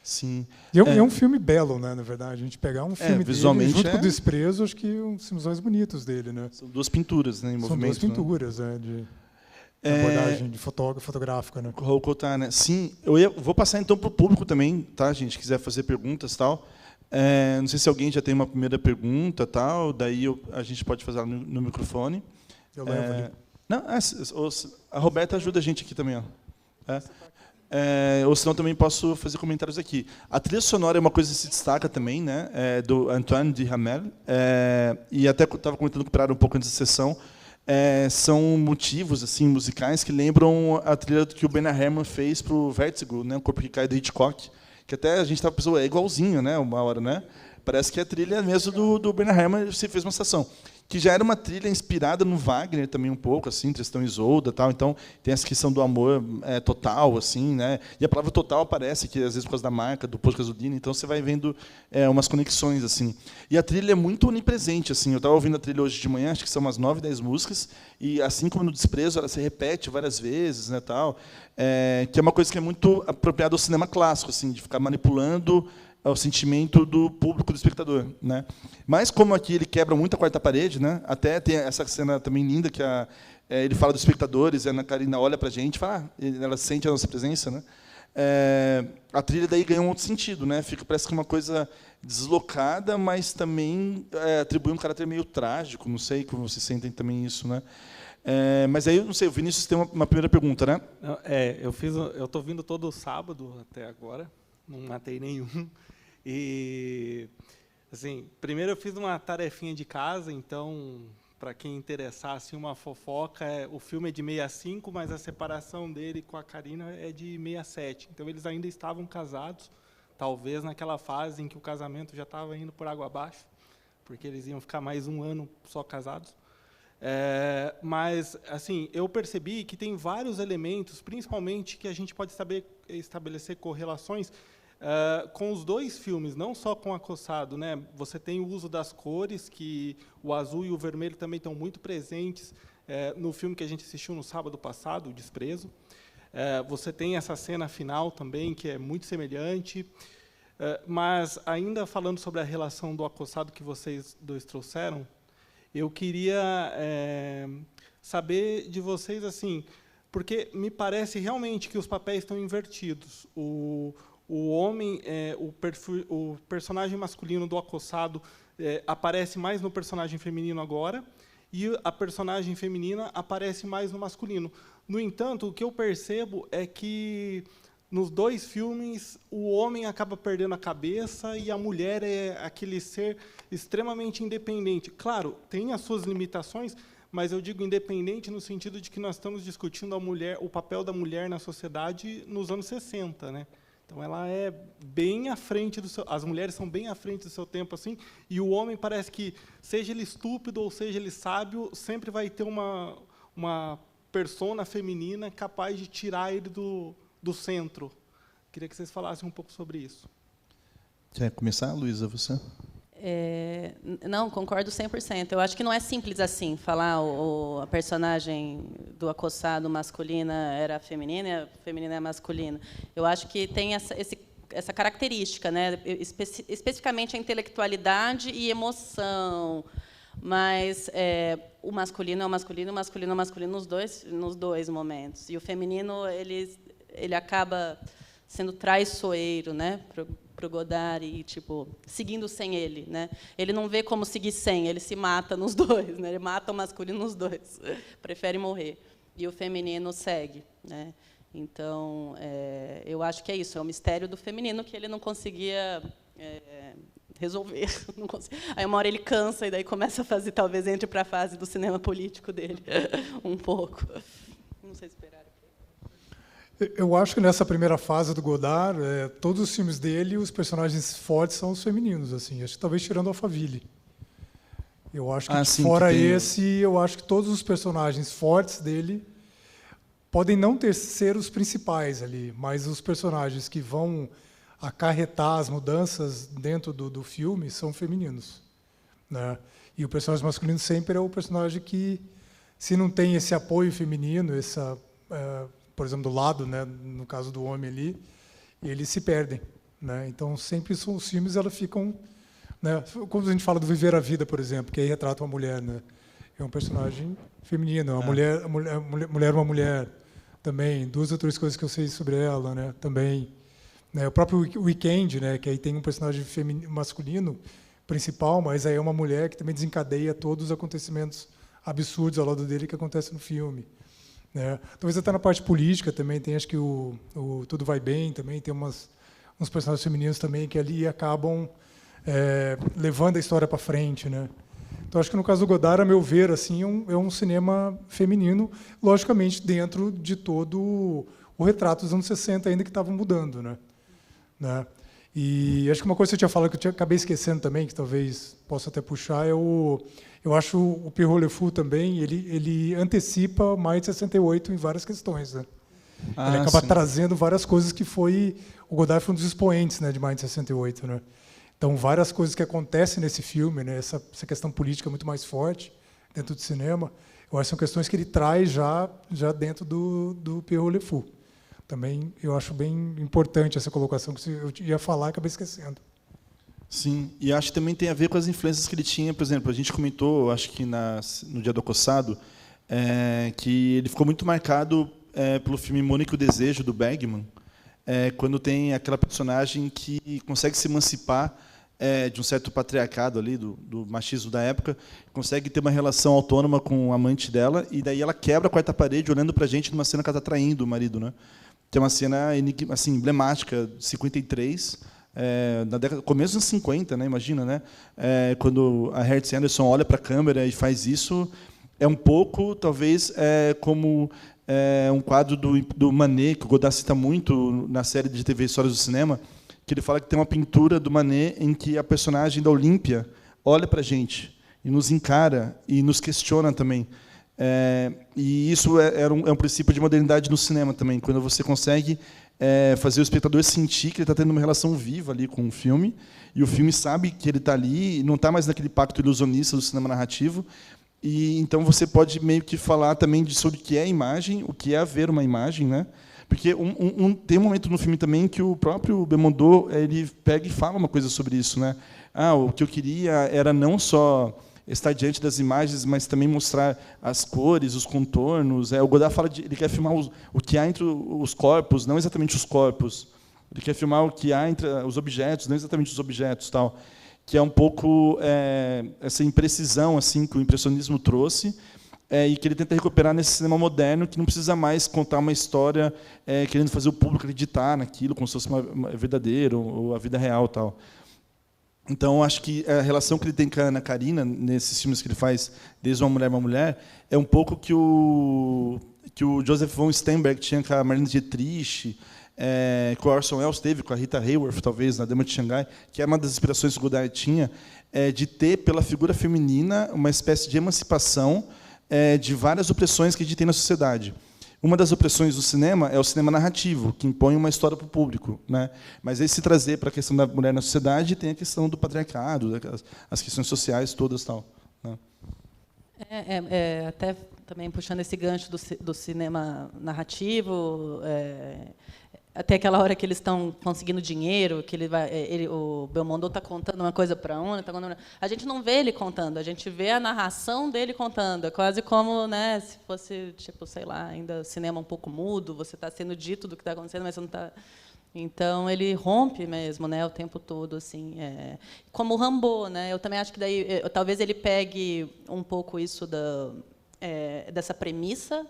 Sim. E é um filme belo, né? Na verdade, a gente pegar um filme visualmente dele junto com o Desprezo, acho que um dos filmes mais bonitos dele, né? São duas pinturas, né? Em movimento. São duas pinturas, né? De abordagem de fotográfica, né? Né? Sim, vou passar então para o público também, tá, gente? Quiser fazer perguntas, tal. Não sei se alguém já tem uma primeira pergunta, tal. Daí a gente pode fazer no microfone. Eu levo ali. Não, a Roberta ajuda a gente aqui também, ó. Ou senão também posso fazer comentários aqui. A trilha sonora é uma coisa que se destaca também, né? Do Antoine de Hamel. E até estava comentando com o Prado um pouco antes da sessão. São motivos assim musicais que lembram a trilha que o Bernard Herrmann fez para o Vértigo, né, O Corpo que Cai, do Hitchcock, que até a gente estava pensando, igualzinho, né, uma hora, né? Parece que é a trilha mesmo do Bernard Herrmann, se fez uma estação, que já era uma trilha inspirada no Wagner também um pouco, assim, Tristão e Isolda, tal. Então tem essa questão do amor total, assim, né? E a palavra total aparece que às vezes por causa da marca do posto de gasolina, então você vai vendo umas conexões assim. E a trilha é muito onipresente, assim. Eu estava ouvindo a trilha hoje de manhã, acho que são umas 9, 10 músicas, e assim como no Desprezo, ela se repete várias vezes, né, tal. Que é uma coisa que é muito apropriada ao cinema clássico, assim, de ficar manipulando o sentimento do público, do espectador, né? Mas como aqui ele quebra muito a quarta parede, né? Até tem essa cena também linda que ele fala dos espectadores, a Ana Karina olha para a gente, fala, ela sente a nossa presença, né? A trilha daí ganha um outro sentido, né? Parece que uma coisa deslocada, mas também atribui um caráter meio trágico. Não sei como vocês sentem também isso, né? Mas aí, não sei, o Vinícius tem uma primeira pergunta, né? Eu estou vindo todo sábado até agora, não matei nenhum. E, assim, primeiro eu fiz uma tarefinha de casa, então, para quem interessar, assim, uma fofoca, o filme é de 65, mas a separação dele com a Karina é de 67. Então, eles ainda estavam casados, talvez naquela fase em que o casamento já estava indo por água abaixo, porque eles iam ficar mais um ano só casados. Mas, assim, eu percebi que tem vários elementos, principalmente que a gente pode estabelecer correlações com os dois filmes, não só com Acossado, né? Você tem o uso das cores, que o azul e o vermelho também estão muito presentes no filme que a gente assistiu no sábado passado, O Desprezo. Você tem essa cena final também, que é muito semelhante. Mas, ainda falando sobre a relação do Acossado que vocês dois trouxeram, eu queria saber de vocês, assim, porque me parece realmente que os papéis estão invertidos. O homem, o personagem masculino do Acossado aparece mais no personagem feminino agora, e a personagem feminina aparece mais no masculino. No entanto, o que eu percebo é que nos dois filmes, o homem acaba perdendo a cabeça e a mulher é aquele ser extremamente independente. Claro, tem as suas limitações, mas eu digo independente no sentido de que nós estamos discutindo o papel da mulher na sociedade nos anos 60, né? Então ela é bem à frente as mulheres são bem à frente do seu tempo, assim, e o homem parece que, seja ele estúpido ou seja ele sábio, sempre vai ter uma persona feminina capaz de tirar ele do centro. Queria que vocês falassem um pouco sobre isso. Quer começar, Luísa, você? Não, concordo 100%. Eu acho que não é simples assim, falar a personagem do acossado masculina era feminina e a feminina é masculina. Eu acho que tem essa característica, né? Especificamente a intelectualidade e emoção. Mas o masculino é o masculino, o masculino é o masculino nos dois momentos. E o feminino ele acaba sendo traiçoeiro, né, para o Godard, e tipo seguindo sem ele, né? Ele não vê como seguir sem, ele se mata nos dois, né? Ele mata o masculino nos dois, prefere morrer. E o feminino segue, né? Então, eu acho que é isso, é o mistério do feminino que ele não conseguia resolver. Não conseguia. Aí uma hora ele cansa e daí começa a fazer, talvez entre para a fase do cinema político dele, um pouco. Não sei esperar. Eu acho que nessa primeira fase do Godard, todos os filmes dele, os personagens fortes são os femininos, assim. Acho que talvez tirando Alphaville. Eu acho que sim, fora que tem... esse, eu acho que todos os personagens fortes dele podem não ser os principais ali, mas os personagens que vão acarretar as mudanças dentro do filme são femininos, né? E o personagem masculino sempre é o personagem que, se não tem esse apoio feminino, por exemplo, do lado, né, no caso do homem ali, eles se perdem, né? Então, sempre os filmes ficam, né, como a gente fala do Viver a Vida, por exemplo, que aí retrata uma mulher, né? É um personagem feminino, mulher é uma mulher também. Duas ou três coisas que eu sei sobre ela, né? Também, né, o próprio Weekend, né, que aí tem um personagem masculino principal, mas aí é uma mulher que também desencadeia todos os acontecimentos absurdos ao lado dele que acontecem no filme. Talvez até na parte política também tem, acho que o Tudo Vai Bem também tem uns personagens femininos também que ali acabam levando a história para frente, né? Então acho que no caso do Godard, a meu ver, assim, é um cinema feminino, logicamente dentro de todo o retrato dos anos 60 ainda que estavam mudando, né? E acho que uma coisa que você tinha falado que eu acabei esquecendo também, que talvez possa até puxar, eu acho o Pierrot Le Fou também, ele antecipa Maio de 68 em várias questões, né? Ele acaba trazendo várias coisas que o Godard foi um dos expoentes, né, de Maio de 68, né? Então, várias coisas que acontecem nesse filme, né, essa questão política muito mais forte dentro do cinema, eu acho que são questões que ele traz já dentro do Pierrot Le Fou. Também eu acho bem importante essa colocação, que eu ia falar e acabei esquecendo. Sim, e acho que também tem a ver com as influências que ele tinha. Por exemplo, a gente comentou, acho que no Dia do Acossado, que ele ficou muito marcado pelo filme Mônica e o Desejo, do Bergman, quando tem aquela personagem que consegue se emancipar de um certo patriarcado ali, do machismo da época, consegue ter uma relação autônoma com o amante dela, e daí ela quebra a quarta parede olhando para a gente numa cena que ela está traindo o marido, né? Tem uma cena assim, emblemática, de 53, na década, começo dos 50, né? Imagina, né? Quando a Hertz Anderson olha para a câmera e faz isso, é um pouco, talvez, como um quadro do Manet, que o Godard cita muito na série de TV Histórias do Cinema, que ele fala que tem uma pintura do Manet em que a personagem da Olímpia olha para a gente e nos encara e nos questiona também. E isso é um princípio de modernidade no cinema também, quando você consegue fazer o espectador sentir que ele está tendo uma relação viva ali com o filme, e o filme sabe que ele está ali, e não está mais naquele pacto ilusionista do cinema narrativo, e então você pode meio que falar também sobre o que é imagem, o que é ver uma imagem, né? Porque tem um momento no filme também que o próprio Belmondo ele pega e fala uma coisa sobre isso, né? O que eu queria era não só estar diante das imagens, mas também mostrar as cores, os contornos. O Godard fala ele quer filmar o que há entre os corpos, não exatamente os corpos. Ele quer filmar o que há entre os objetos, não exatamente os objetos, tal. Que é um pouco essa imprecisão assim que o impressionismo trouxe, e que ele tenta recuperar nesse cinema moderno, que não precisa mais contar uma história querendo fazer o público acreditar naquilo, como se fosse uma verdadeiro, ou a vida real, tal. Então, acho que a relação que ele tem com a Ana Karina, nesses filmes que ele faz, desde Uma Mulher, é um pouco que o Joseph von Sternberg tinha com a Marlene Dietrich, que o Orson Welles teve com a Rita Hayworth, talvez, na Dama de Xangai, que é uma das inspirações que o Godard tinha, de ter, pela figura feminina, uma espécie de emancipação de várias opressões que a gente tem na sociedade. Uma das opressões do cinema é o cinema narrativo, que impõe uma história para o público, né? Mas aí, se trazer para a questão da mulher na sociedade, tem a questão do patriarcado, as questões sociais todas, tal, né? Até também puxando esse gancho do cinema narrativo, até aquela hora que eles estão conseguindo dinheiro, que o Belmondo está contando uma coisa para um, a gente não vê ele contando, a gente vê a narração dele contando. É quase como, né, se fosse, tipo, sei lá, ainda cinema um pouco mudo, você está sendo dito do que está acontecendo, mas você não está. Então ele rompe mesmo, né, o tempo todo, assim. Como o Rambo, né? Eu também acho que daí talvez ele pegue um pouco isso dessa premissa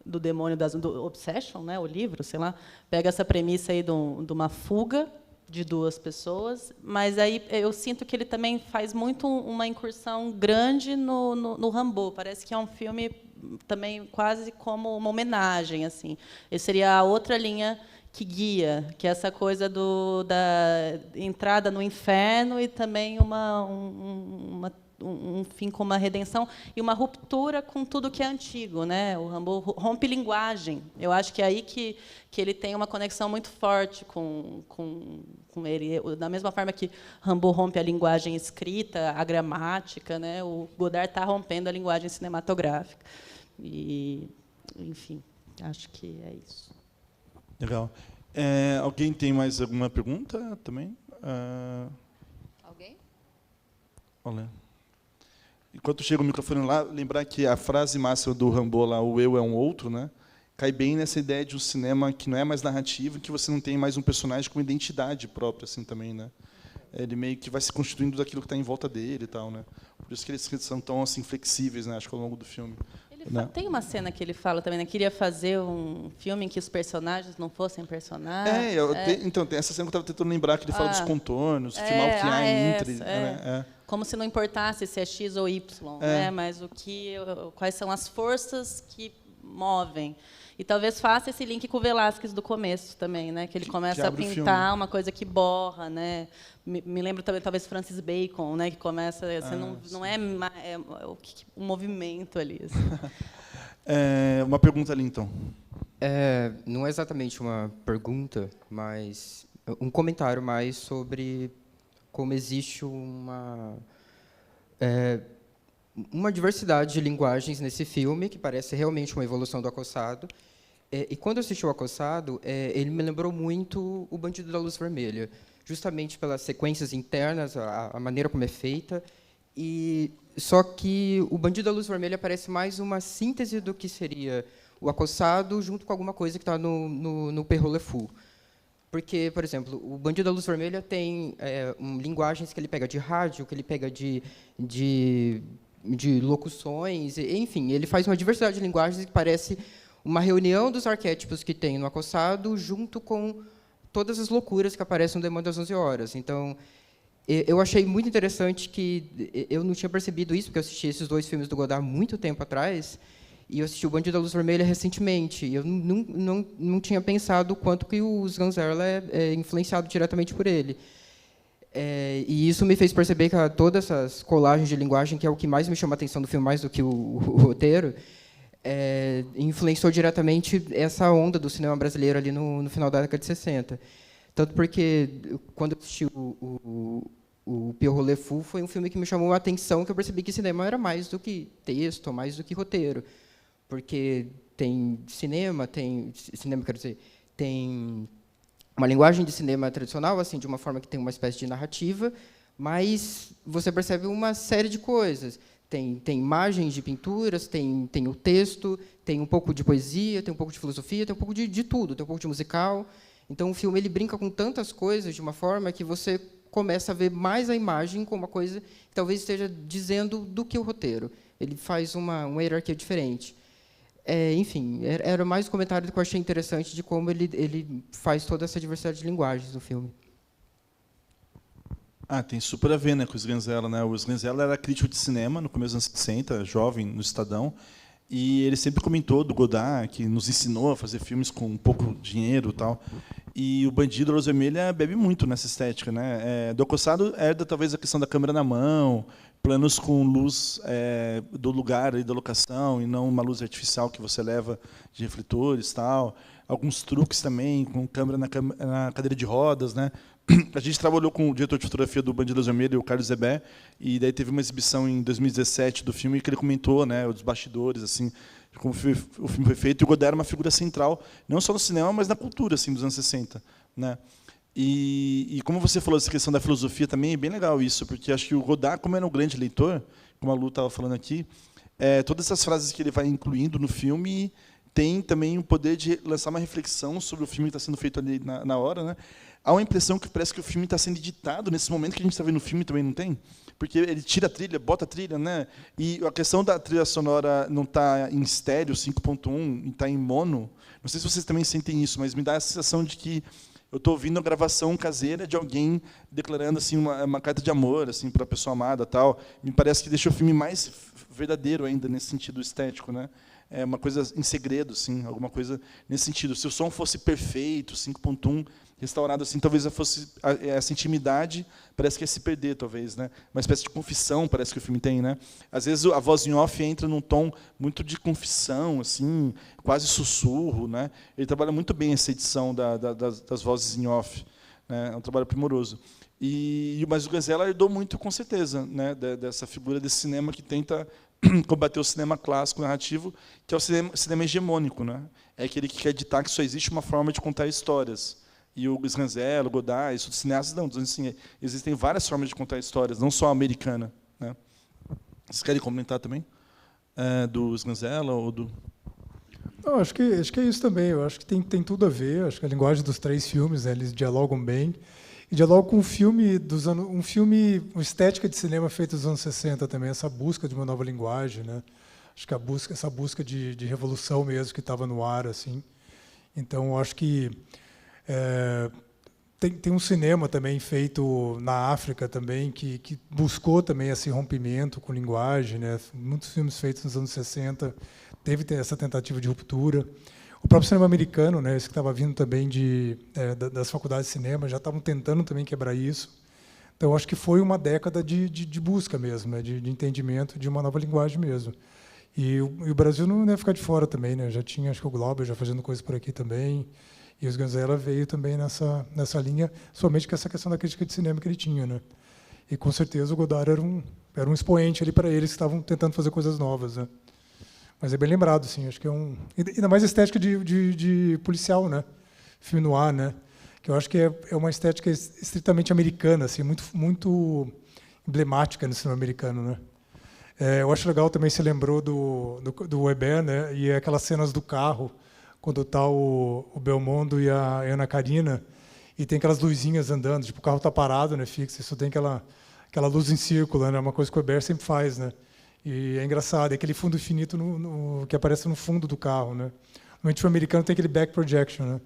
do demônio do Obsession, né, o livro, sei lá, pega essa premissa aí de uma fuga de duas pessoas, mas aí eu sinto que ele também faz muito uma incursão grande no Rambo. Parece que é um filme também quase como uma homenagem, assim. Esse seria a outra linha que guia, que é essa coisa da entrada no inferno e também um fim com uma redenção e uma ruptura com tudo que é antigo, né? O Rambo rompe linguagem. Eu acho que é aí que ele tem uma conexão muito forte com ele. Da mesma forma que Rambo rompe a linguagem escrita, a gramática, né? O Godard está rompendo a linguagem cinematográfica. E, enfim, acho que é isso. Legal. Alguém tem mais alguma pergunta também? Alguém? Olha. Enquanto chega o microfone lá, lembrar que a frase máxima do Rambo lá, o eu é um outro, né, cai bem nessa ideia de um cinema que não é mais narrativo, que você não tem mais um personagem com identidade própria, assim, também, né? Ele meio que vai se constituindo daquilo que está em volta dele e tal, né? Por isso que eles são tão assim flexíveis, né? Acho que ao longo do filme. Tem uma cena que ele fala também, né? Queria fazer um filme em que os personagens não fossem personagens. Então, tem essa cena que eu estava tentando lembrar, que ele fala dos contornos, filmar o que há entre. Né? Como se não importasse se é X ou Y, né? Mas quais são as forças que movem. E talvez faça esse link com o Velázquez do começo também, né? Que ele começa a pintar uma coisa que borra, né? Me lembro também, talvez, Francis Bacon, né? Que começa, você não é um movimento ali. Assim. Uma pergunta ali, então. Não é exatamente uma pergunta, mas um comentário mais sobre como existe uma diversidade de linguagens nesse filme, que parece realmente uma evolução do Acossado. E quando eu assisti o Acossado, ele me lembrou muito O Bandido da Luz Vermelha, justamente pelas sequências internas, a maneira como é feita. Só que O Bandido da Luz Vermelha parece mais uma síntese do que seria o Acossado, junto com alguma coisa que está no Pierrot Le Fou. Porque, por exemplo, o Bandido da Luz Vermelha tem linguagens que ele pega de rádio, que ele pega de locuções, enfim, ele faz uma diversidade de linguagens que parece uma reunião dos arquétipos que tem no Acossado, junto com todas as loucuras que aparecem no Demônio das 11 Horas. Então, eu achei muito interessante que eu não tinha percebido isso, porque eu assisti esses dois filmes do Godard muito tempo atrás, e eu assisti O Bandido da Luz Vermelha recentemente. E eu não tinha pensado o quanto que o Sganzerla é influenciado diretamente por ele. E isso me fez perceber que todas essas colagens de linguagem, que é o que mais me chama a atenção do filme, mais do que o roteiro, influenciou diretamente essa onda do cinema brasileiro ali no final da década de 60. Tanto porque, quando eu assisti o Pierrot Le Fou, foi um filme que me chamou a atenção, que eu percebi que cinema era mais do que texto, mais do que roteiro. Porque tem uma linguagem de cinema tradicional, assim, de uma forma que tem uma espécie de narrativa, mas você percebe uma série de coisas. Tem imagens de pinturas, tem o texto, tem um pouco de poesia, tem um pouco de filosofia, tem um pouco de tudo, tem um pouco de musical. Então, o filme ele brinca com tantas coisas de uma forma que você começa a ver mais a imagem como uma coisa que talvez esteja dizendo do que o roteiro. ele faz uma hierarquia diferente. Enfim, era mais um comentário que eu achei interessante de como ele faz toda essa diversidade de linguagens no filme. Tem super a ver, né, com o Sganzella, né? O Sganzella era crítico de cinema no começo dos anos 60, jovem, no Estadão, e ele sempre comentou do Godard, que nos ensinou a fazer filmes com pouco dinheiro e tal. E o Bandido, a Luz Vermelha, bebe muito nessa estética, né? Do Acossado herda talvez a questão da câmera na mão, planos com luz do lugar e da locação, e não uma luz artificial que você leva de refletores, tal. Alguns truques também, com câmera na cadeira de rodas, né? A gente trabalhou com o diretor de fotografia do Bandido Luz Vermelha, o Carlos Zebé, e daí teve uma exibição em 2017 do filme que ele comentou, né, os bastidores, assim, como o filme foi feito. E o Godard era uma figura central, não só no cinema, mas na cultura, assim, dos anos 60, né? E como você falou essa questão da filosofia também, é bem legal isso, porque acho que o Godard, como era um grande leitor, como a Lu estava falando aqui, todas essas frases que ele vai incluindo no filme tem também o poder de lançar uma reflexão sobre o filme que está sendo feito ali na hora, né? Há uma impressão que parece que o filme está sendo editado nesse momento que a gente está vendo o filme, também não tem? Porque ele tira a trilha, bota a trilha, né? E a questão da trilha sonora não está em estéreo 5.1, está em mono. Não sei se vocês também sentem isso, mas me dá a sensação de que eu estou ouvindo a gravação caseira de alguém declarando assim uma carta de amor assim para a pessoa amada, tal. Me parece que deixa o filme mais verdadeiro ainda nesse sentido estético, né? É uma coisa em segredo, assim, alguma coisa nesse sentido. Se o som fosse perfeito, 5.1, restaurado assim, talvez fosse essa intimidade, parece que ia se perder, talvez, né? Uma espécie de confissão, parece que o filme tem, né? Às vezes a voz em off entra num tom muito de confissão, assim, quase sussurro, né? Ele trabalha muito bem essa edição das vozes em off, né? É um trabalho primoroso. Mas o Sganzella herdou muito, com certeza, né? Dessa figura desse cinema que tenta combater o cinema clássico narrativo, que é o cinema hegemônico, né? É aquele que quer ditar que só existe uma forma de contar histórias. E o Sganzella, o Godard, isso dos cineastas não, dizendo assim, existem várias formas de contar histórias, não só a americana, né? Vocês querem comentar também do Sganzella ou do? Não, acho que é isso também. Eu acho que tem tudo a ver. Acho que a linguagem dos três filmes, né, eles dialogam bem. E dialogam com uma estética de cinema feita nos anos 60 também, essa busca de uma nova linguagem, né? Acho que essa busca de revolução mesmo que estava no ar, assim. Então, eu acho que tem um cinema também feito na África também que buscou também esse rompimento com linguagem, né? Muitos filmes feitos nos anos 60 teve essa tentativa de ruptura. O próprio cinema americano, né, esse que estava vindo também das faculdades de cinema, já estavam tentando também quebrar isso. Então, acho que foi uma década de busca mesmo, né, de entendimento de uma nova linguagem mesmo. E o Brasil não ia ficar de fora também, né? Já tinha, acho que o Glauber já fazendo coisas por aqui também. E o Sganzella veio também nessa linha, somente com essa questão da crítica de cinema que ele tinha, né? E com certeza o Godard era um expoente ali para eles que estavam tentando fazer coisas novas, né? Mas é bem lembrado, sim. Acho que ainda mais estética de policial, né? Filme noir, né? Que eu acho que é uma estética estritamente americana, assim, muito emblemática no cinema americano, né? Eu acho legal também, se lembrou do Weber, né? E aquelas cenas do carro, quando está o Belmondo e a Ana Karina, e tem aquelas luzinhas andando, tipo, o carro está parado, né, fixo, isso tem aquela luz em círculo, né, uma coisa que o Weber sempre faz, né? E é engraçado, é aquele fundo infinito que aparece no fundo do carro, né? Normalmente o americano tem aquele back projection, né?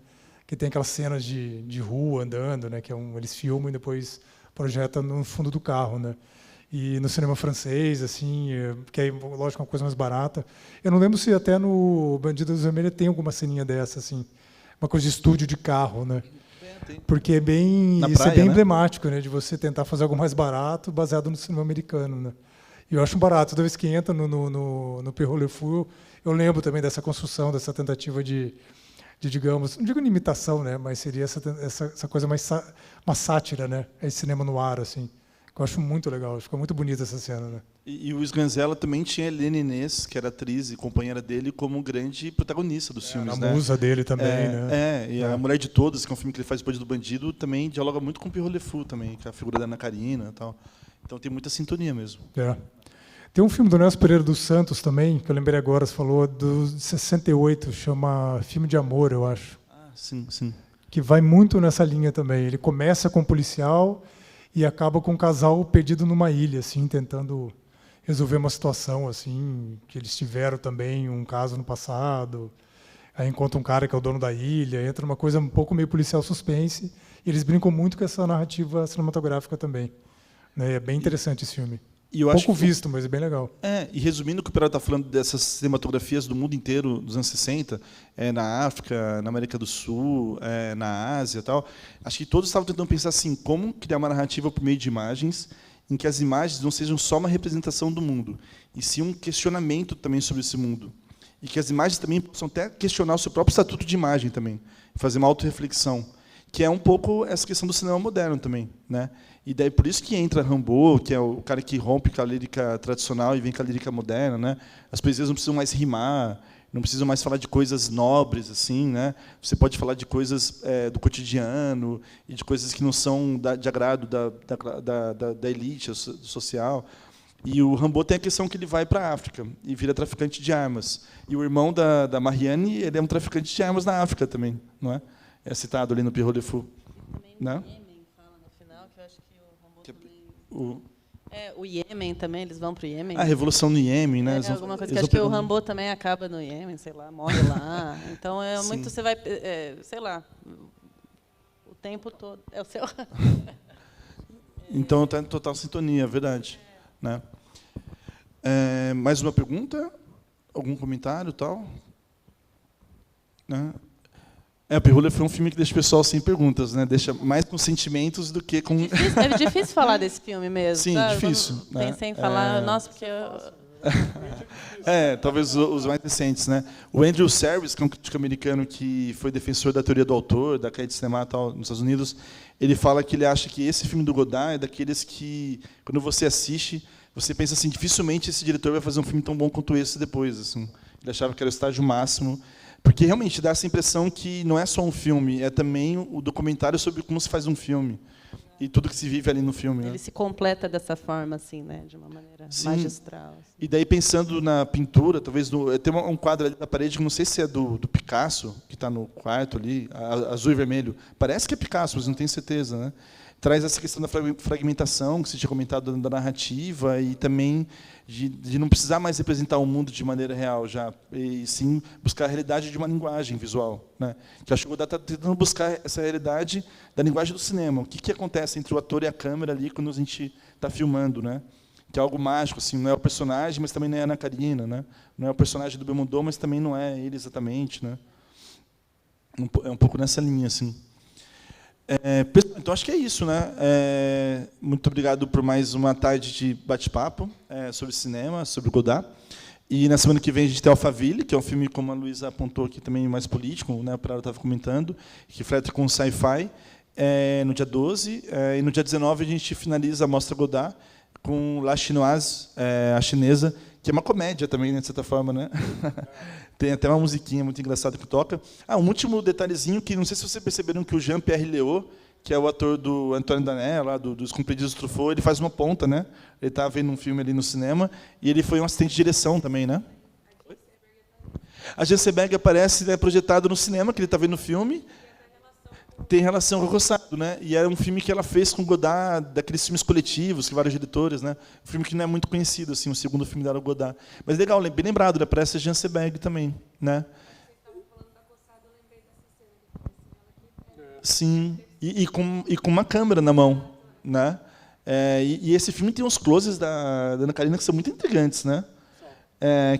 Que tem aquelas cenas de rua andando, né? Que eles filmam e depois projetam no fundo do carro, né? E no cinema francês, assim, que é, lógico, uma coisa mais barata. Eu não lembro se até no Bandido Luz Vermelha tem alguma ceninha dessa, assim, uma coisa de estúdio de carro, né? Porque isso é bem emblemático, né? De você tentar fazer algo mais barato baseado no cinema americano, né? E eu acho barato. Toda vez que entra no Pierrot Le Fou, eu lembro também dessa construção, dessa tentativa de digamos, não digo imitação, né? Mas seria essa coisa mais uma sátira, né? Esse cinema no ar, assim. Eu acho muito legal, ficou muito bonita essa cena, né? E o Sganzella também tinha a Helena Inês, que era atriz e companheira dele, como grande protagonista dos filmes, né? A musa dele também, né? E A Mulher de Todas, que é um filme que ele faz depois do Bandido, também dialoga muito com o Pierrot Le Fou também, que é a figura da Ana Karina e tal. Então tem muita sintonia mesmo. Tem um filme do Nelson Pereira dos Santos também, que eu lembrei agora, você falou, de 68, chama Filme de Amor, eu acho. Sim, sim. Que vai muito nessa linha também. Ele começa com um policial e acaba com um casal perdido numa ilha, assim, tentando resolver uma situação assim, que eles tiveram também um caso no passado. Aí encontra um cara que é o dono da ilha, entra uma coisa um pouco meio policial suspense. E eles brincam muito com essa narrativa cinematográfica também. Né? É bem interessante esse filme. E eu acho Pouco que, visto, mas é bem legal. e resumindo o que o Peralta está falando dessas cinematografias do mundo inteiro dos anos 60, na África, na América do Sul, na Ásia e tal, acho que todos estavam tentando pensar assim, como criar uma narrativa por meio de imagens, em que as imagens não sejam só uma representação do mundo, e sim um questionamento também sobre esse mundo. E que as imagens também possam até questionar o seu próprio estatuto de imagem também, fazer uma autorreflexão, que é um pouco essa questão do cinema moderno também, né? E daí por isso que entra Rimbaud, que é o cara que rompe com a lírica tradicional e vem com a lírica moderna, né? As poesias não precisam mais rimar, não precisam mais falar de coisas nobres assim, né? Você pode falar de coisas do cotidiano e de coisas que não são de agrado da elite social. E o Rimbaud tem a questão que ele vai para a África e vira traficante de armas. E o irmão da Marianne, ele é um traficante de armas na África também, não é? É citado ali no Pierrot Le Fou. Né? O Iêmen fala no final, que eu acho que o Rimbaud também... o Iêmen também, eles vão para o Iêmen. A Revolução no Iêmen, né? Alguma coisa que acho que o Rimbaud também acaba no Iêmen, sei lá, morre lá. Então, muito, você vai... sei lá, o tempo todo... É o seu... Então, está em total sintonia, é verdade. Né? Mais uma pergunta? Algum comentário tal? Né? O Pierrot Le Fou é um filme que deixa o pessoal sem perguntas, né? Deixa mais com sentimentos do que com... É difícil falar desse filme mesmo. Sim, sabe? difícil. Pensei em falar, nossa, porque... talvez os mais recentes, né? O Andrew Serres, que é um crítico americano que foi defensor da teoria do autor, da cadeia de cinema tal, nos Estados Unidos, ele fala que ele acha que esse filme do Godard é daqueles que, quando você assiste, você pensa assim, dificilmente esse diretor vai fazer um filme tão bom quanto esse depois. Assim. Ele achava que era o estágio máximo, porque realmente dá essa impressão que não é só um filme, é também o documentário sobre como se faz um filme e tudo que se vive ali no filme. Ele se completa dessa forma, assim, né, de uma maneira magistral. Assim. E daí, pensando na pintura, talvez... tem um quadro ali na parede, que não sei se é do Picasso, que está no quarto ali, azul e vermelho. Parece que é Picasso, mas não tenho certeza. Né? Traz essa questão da fragmentação, que você tinha comentado, da narrativa, e também de não precisar mais representar o mundo de maneira real, já, e sim buscar a realidade de uma linguagem visual. Né? Que acho que o Godard está tentando buscar essa realidade da linguagem do cinema. O que acontece entre o ator e a câmera ali quando a gente está filmando, né? Que é algo mágico, assim, não é o personagem, mas também não é a Ana Karina, né? Não é o personagem do Belmondo, mas também não é ele exatamente, né? É um pouco nessa linha, assim. Então, acho que é isso, né? Muito obrigado por mais uma tarde de bate-papo sobre cinema, sobre Godard. E na semana que vem a gente tem Alphaville, que é um filme, como a Luísa apontou aqui, também mais político, né? O Prado estava comentando, que flerta com sci-fi, no dia 12. E no dia 19 a gente finaliza a Mostra Godard com La Chinoise, a chinesa, que é uma comédia também, né, de certa forma, né? Tem até uma musiquinha muito engraçada que toca. Um último detalhezinho, que não sei se vocês perceberam que o Jean-Pierre Léaud, que é o ator do Antoine Danet, lá dos Comprididos do Truffaut, ele faz uma ponta, né? Ele estava vendo um filme ali no cinema, e ele foi um assistente de direção também, né? A Jansenberg aparece projetado no cinema, que ele está vendo o filme, tem relação com o Rossado, né? E era um filme que ela fez com Godard, daqueles filmes coletivos, que vários diretores, né? Um filme que não é muito conhecido, assim, o segundo filme dela, Godard. Mas legal, bem lembrado, parece a Jansenberg também, né? Sim, e com uma câmera na mão, né? E esse filme tem uns closes da Ana Karina que são muito intrigantes, né?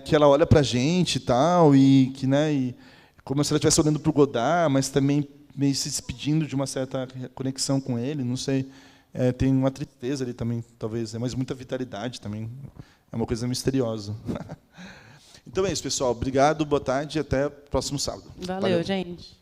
Que ela olha pra gente e tal, e que, né? E como se ela estivesse olhando para o Godard, mas também meio se despedindo de uma certa conexão com ele, não sei. Tem uma tristeza ali também, talvez, mas muita vitalidade também. É uma coisa misteriosa. Então é isso, pessoal. Obrigado, boa tarde e até o próximo sábado. Valeu, gente.